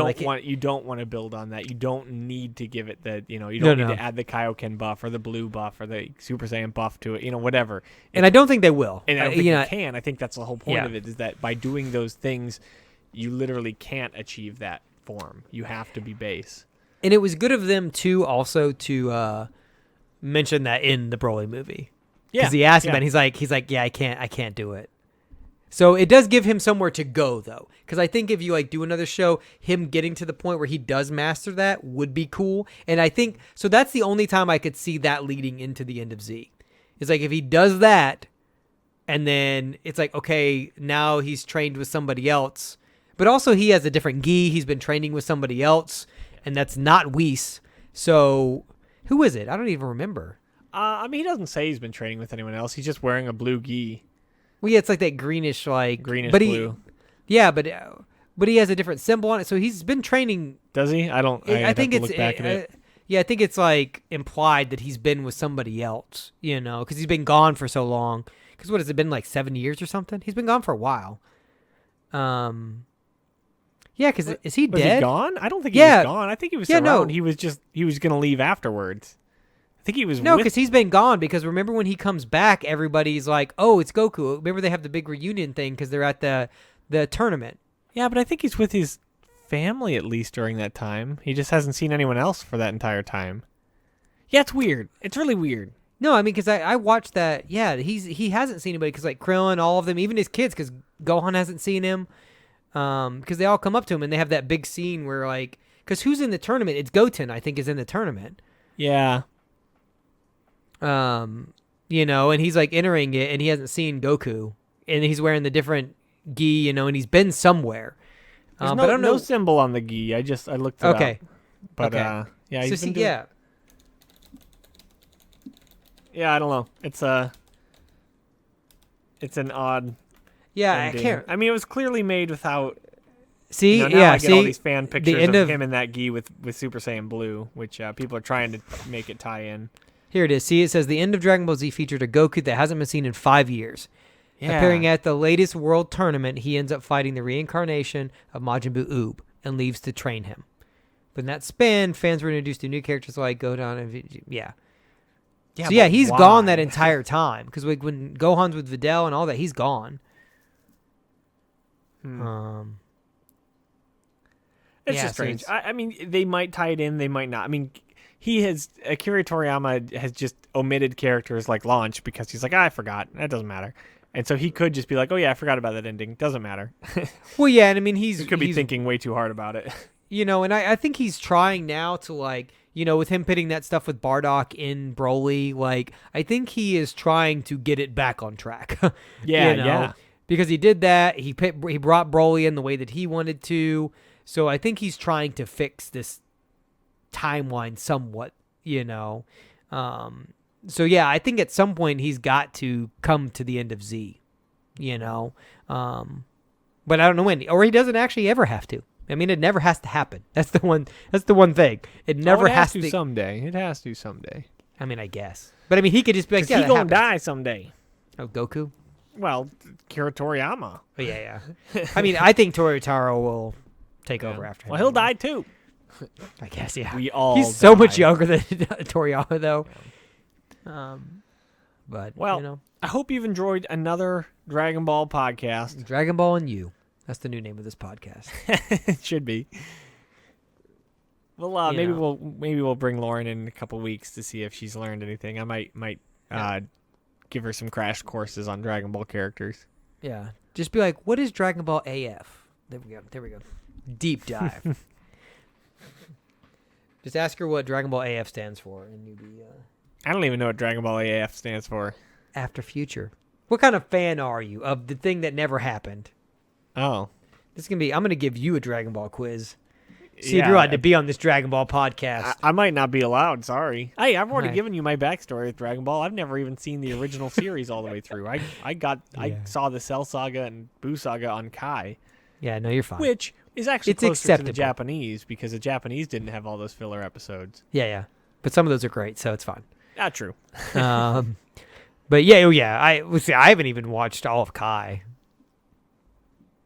don't want to build on that. You don't need to give it the you don't need to add the Kaioken buff or the blue buff or the Super Saiyan buff to it. Whatever. And I don't think they will. And I don't think you can. I think that's the whole point of it is that by doing those things, you literally can't achieve that form. You have to be base. And it was good of them too, also to mention that in the Broly movie. Yeah. Because he asked him, and he's like, yeah, I can't do it. So it does give him somewhere to go, though, because I think if you like do another show, him getting to the point where he does master that would be cool. And I think so. That's the only time I could see that leading into the end of Z. It's like if he does that, and then it's like, okay, now he's trained with somebody else, but also he has a different gi. He's been training with somebody else, and that's not Whis. So who is it? I don't even remember. I mean, he doesn't say he's been training with anyone else. He's just wearing a blue gi. Well, yeah, it's like that greenish blue. Yeah, but he has a different symbol on it. So he's been training. Does he? I think it's look back at it. Yeah, I think it's like implied that he's been with somebody else, because he's been gone for so long. Because what has it been, like 7 years or something? He's been gone for a while. Yeah, because is he dead? Was he gone? I don't think he was gone. I think he was around. No. He was going to leave afterwards. I think he was. No, because he's been gone. Because remember when he comes back, everybody's like, "Oh, it's Goku." Remember they have the big reunion thing because they're at the tournament. Yeah, but I think he's with his family at least during that time. He just hasn't seen anyone else for that entire time. Yeah, it's weird. It's really weird. No, I mean, because I watched that. Yeah, he hasn't seen anybody because like Krillin, all of them, even his kids, because Gohan hasn't seen him. Because they all come up to him and they have that big scene where like, because who's in the tournament? It's Goten, I think, is in the tournament. Yeah. And he's like entering it and he hasn't seen Goku and he's wearing the different gi, and he's been somewhere. There's but I don't know. No symbol on the gi. I looked it up. But okay. Yeah, so yeah. Yeah, I don't know. It's an odd. Yeah, ending. I can't. I mean, it was clearly made without. See, now yeah, I get all these fan pictures of him in that gi with Super Saiyan Blue, which people are trying to make it tie in. Here it is. See, it says the end of Dragon Ball Z featured a Goku that hasn't been seen in 5 years. Yeah. Appearing at the latest World Tournament, he ends up fighting the reincarnation of Majin Buu Oob and leaves to train him. But in that span, fans were introduced to new characters like Gohan and yeah. So yeah, he's gone that entire time because when Gohan's with Videl and all that, he's gone. It's just strange. I mean, they might tie it in, they might not. I mean, Akira Toriyama has just omitted characters like Launch because he's like, I forgot. That doesn't matter. And so he could just be like, oh yeah, I forgot about that ending. Doesn't matter. Well, yeah, and I mean, he could be thinking way too hard about it. And I think he's trying now to like, with him pitting that stuff with Bardock in Broly, like, I think he is trying to get it back on track. Yeah. Because he did that. He brought Broly in the way that he wanted to. So I think he's trying to fix this timeline somewhat, So yeah, I think at some point he's got to come to the end of Z, But I don't know when, or he doesn't actually ever have to. I mean, it never has to happen. That's the one thing. It never has to someday. It has to someday. I mean, I guess. But I mean, he could just be like, yeah, he's going to die someday. Oh, Goku? Well, Akira Toriyama. Oh, yeah. I mean, I think Toritaro will take over after him. Well, he'll die too. I guess, yeah. He's so much younger than Toriyama, though. Yeah. But, I hope you've enjoyed another Dragon Ball podcast. Dragon Ball and You. That's the new name of this podcast. It should be. Well, maybe we'll bring Lauren in a couple weeks to see if she's learned anything. I might give her some crash courses on Dragon Ball characters. Yeah, just be like, "What is Dragon Ball AF?" There we go. Deep dive. Just ask her what Dragon Ball AF stands for, and you'll be. I don't even know what Dragon Ball AF stands for. After Future. What kind of fan are you of the thing that never happened? Oh. I'm going to give you a Dragon Ball quiz. See if you're allowed to be on this Dragon Ball podcast. I might not be allowed, sorry. Hey, I've already given you my backstory with Dragon Ball. I've never even seen the original series all the way through. I saw the Cell Saga and Buu Saga on Kai. Yeah, no, you're fine. Which is actually closer acceptable to the Japanese because the Japanese didn't have all those filler episodes. Yeah. But some of those are great, so it's fine. Not true. But yeah. I haven't even watched all of Kai.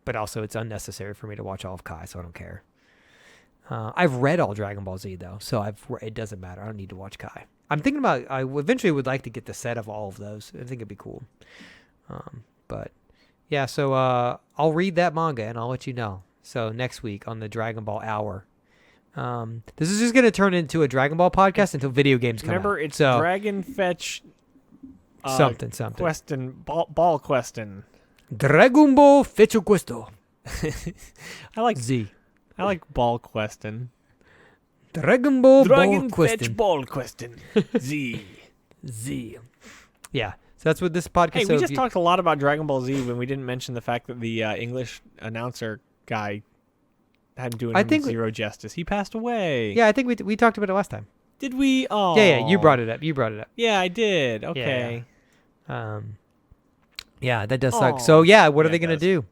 But also, it's unnecessary for me to watch all of Kai, so I don't care. I've read all Dragon Ball Z, though, so it doesn't matter. I don't need to watch Kai. I'm thinking about, I eventually would like to get the set of all of those. I think it'd be cool. But, yeah, so I'll read that manga, and I'll let you know. So, next week on the Dragon Ball Hour. This is just going to turn into a Dragon Ball podcast until video games come out. Remember, it's Dragon Fetch... something. Questin, Ball Questin. Dragonball Fetch Questo. I like Z. I like Ball Questin. Dragonball Dragon Ball Fetch Questin. Ball Questin. Z. Z. Yeah. So that's what this podcast Hey, is. we just talked a lot about Dragon Ball Z when we didn't mention the fact that the English announcer guy had doing zero justice. He passed away. Yeah, I think we talked about it last time. Did we? Oh. Yeah, you brought it up. Yeah, I did. Okay. Yeah, that does suck. So, what are they going to do?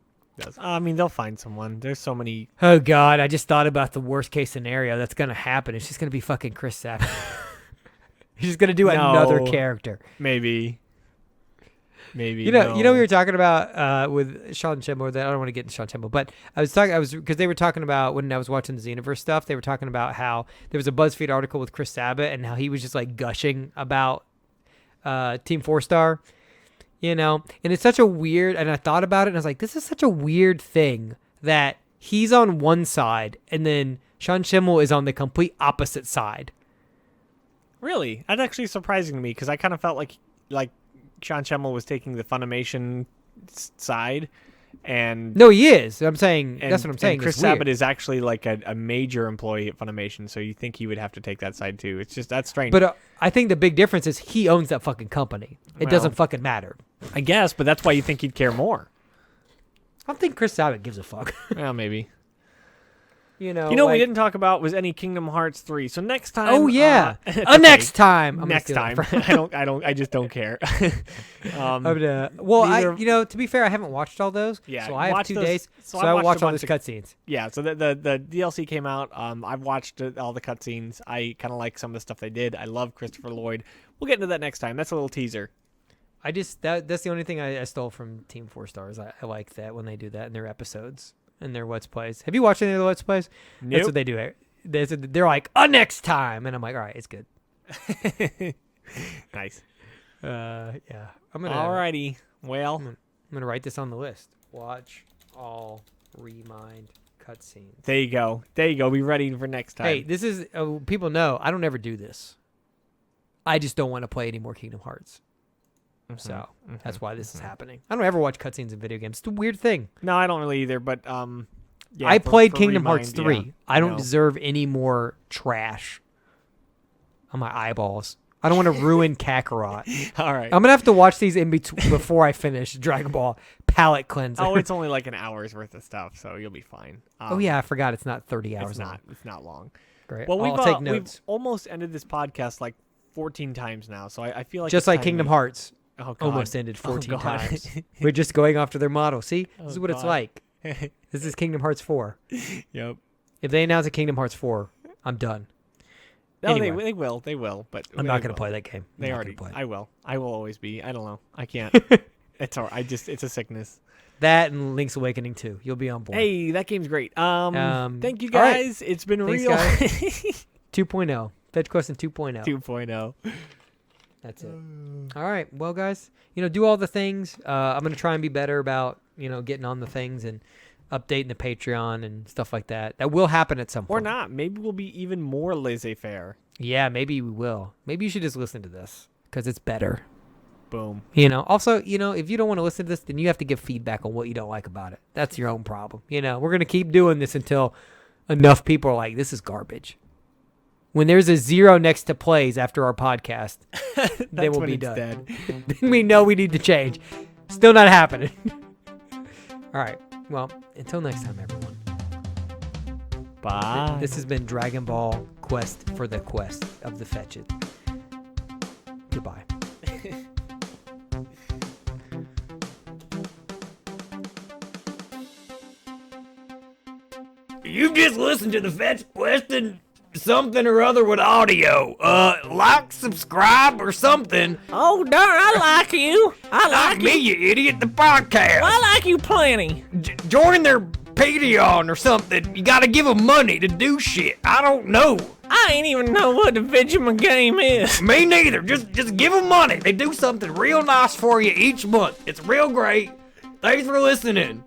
I mean, they'll find someone. There's so many. Oh, God. I just thought about the worst case scenario that's going to happen. It's just going to be fucking Chris Sabat. He's just going to do another character. Maybe. You know, we were talking about with Sean Schemmel. That I don't want to get into Sean Schemmel, but because they were talking about when I was watching the Xenoverse stuff. They were talking about how there was a BuzzFeed article with Chris Sabat and how he was just like gushing about Team 4-Star, and it's such a weird. And I thought about it, and I was like, this is such a weird thing that he's on one side, and then Sean Schemmel is on the complete opposite side. Really, that's actually surprising to me because I kind of felt like Sean Schemmel was taking the Funimation side, and no, he is. That's what I'm saying. Chris Sabat is actually like a major employee at Funimation, so you think he would have to take that side too. It's just that's strange. But I think the big difference is he owns that fucking company. It doesn't fucking matter. I guess, but that's why you think he'd care more. I don't think Chris Sabat gives a fuck. Well, maybe. You know what we didn't talk about was any Kingdom Hearts 3. So next time. Oh yeah, okay. Next time. Next time. I just don't care. To be fair, I haven't watched all those. Yeah. So I have 2 days. So I watched all those cutscenes. Yeah. So the DLC came out. I've watched all the cutscenes. I kind of like some of the stuff they did. I love Christopher Lloyd. We'll get into that next time. That's a little teaser. That's the only thing I stole from Team 4-Stars. I like that when they do that in their episodes. And their Let's Plays. Have you watched any of the Let's Plays? Nope. That's what they do. They're like, next time. And I'm like, all right, it's good. Nice. Yeah. Alrighty. Well. I'm going to write this on the list. Watch all Remind cutscenes. There you go. Be ready for next time. Hey, this is, people know, I don't ever do this. I just don't want to play any more Kingdom Hearts. So that's why this is happening. I don't ever watch cutscenes in video games. It's a weird thing. No, I don't really either. But I played Kingdom Hearts 3. Yeah, I don't deserve any more trash on my eyeballs. I don't want to ruin Kakarot. All right. I'm gonna have to watch these in between before I finish Dragon Ball palate cleanser. Oh, it's only like an hour's worth of stuff, so you'll be fine. Oh yeah, I forgot it's not 30 hours. It's not long. Great. Well, I'll take notes. We've almost ended this podcast like 14 times now, so I feel like just like Kingdom Hearts. Oh, almost ended 14 times. We're just going after their model. See, this is what it's like. This is Kingdom Hearts 4. Yep. If they announce a Kingdom Hearts 4, I'm done. No, anyway. They will. But I'm not going to play that game. They already play. I will always be. I don't know. I can't. It's all right. It's a sickness. That and Link's Awakening 2. You'll be on board. Hey, that game's great. Thank you guys. Right. It's been real. 2.0. Fetch Question 2.0. 2.0. That's it. All right. Well, guys, do all the things. I'm going to try and be better about, getting on the things and updating the Patreon and stuff like that. That will happen at some point. Or not. Maybe we'll be even more laissez-faire. Yeah, maybe we will. Maybe you should just listen to this because it's better. Boom. Also, if you don't want to listen to this, then you have to give feedback on what you don't like about it. That's your own problem. We're going to keep doing this until enough people are like, this is garbage. When there's a 0 next to plays after our podcast, then we'll be done. Then we know we need to change. Still not happening. All right. Well, until next time, everyone. Bye. This has been Dragon Ball Quest for the Quest of the Fetch It. Goodbye. You just listened to the Fetch Questin something or other with audio. Like, subscribe, or something. Oh, darn, I like you. I like Not me, you idiot, the podcast. I like you plenty. Join their Patreon or something. You gotta give them money to do shit. I don't know. I ain't even know what the Vegemite game is. Me neither. Just give them money. They do something real nice for you each month. It's real great. Thanks for listening.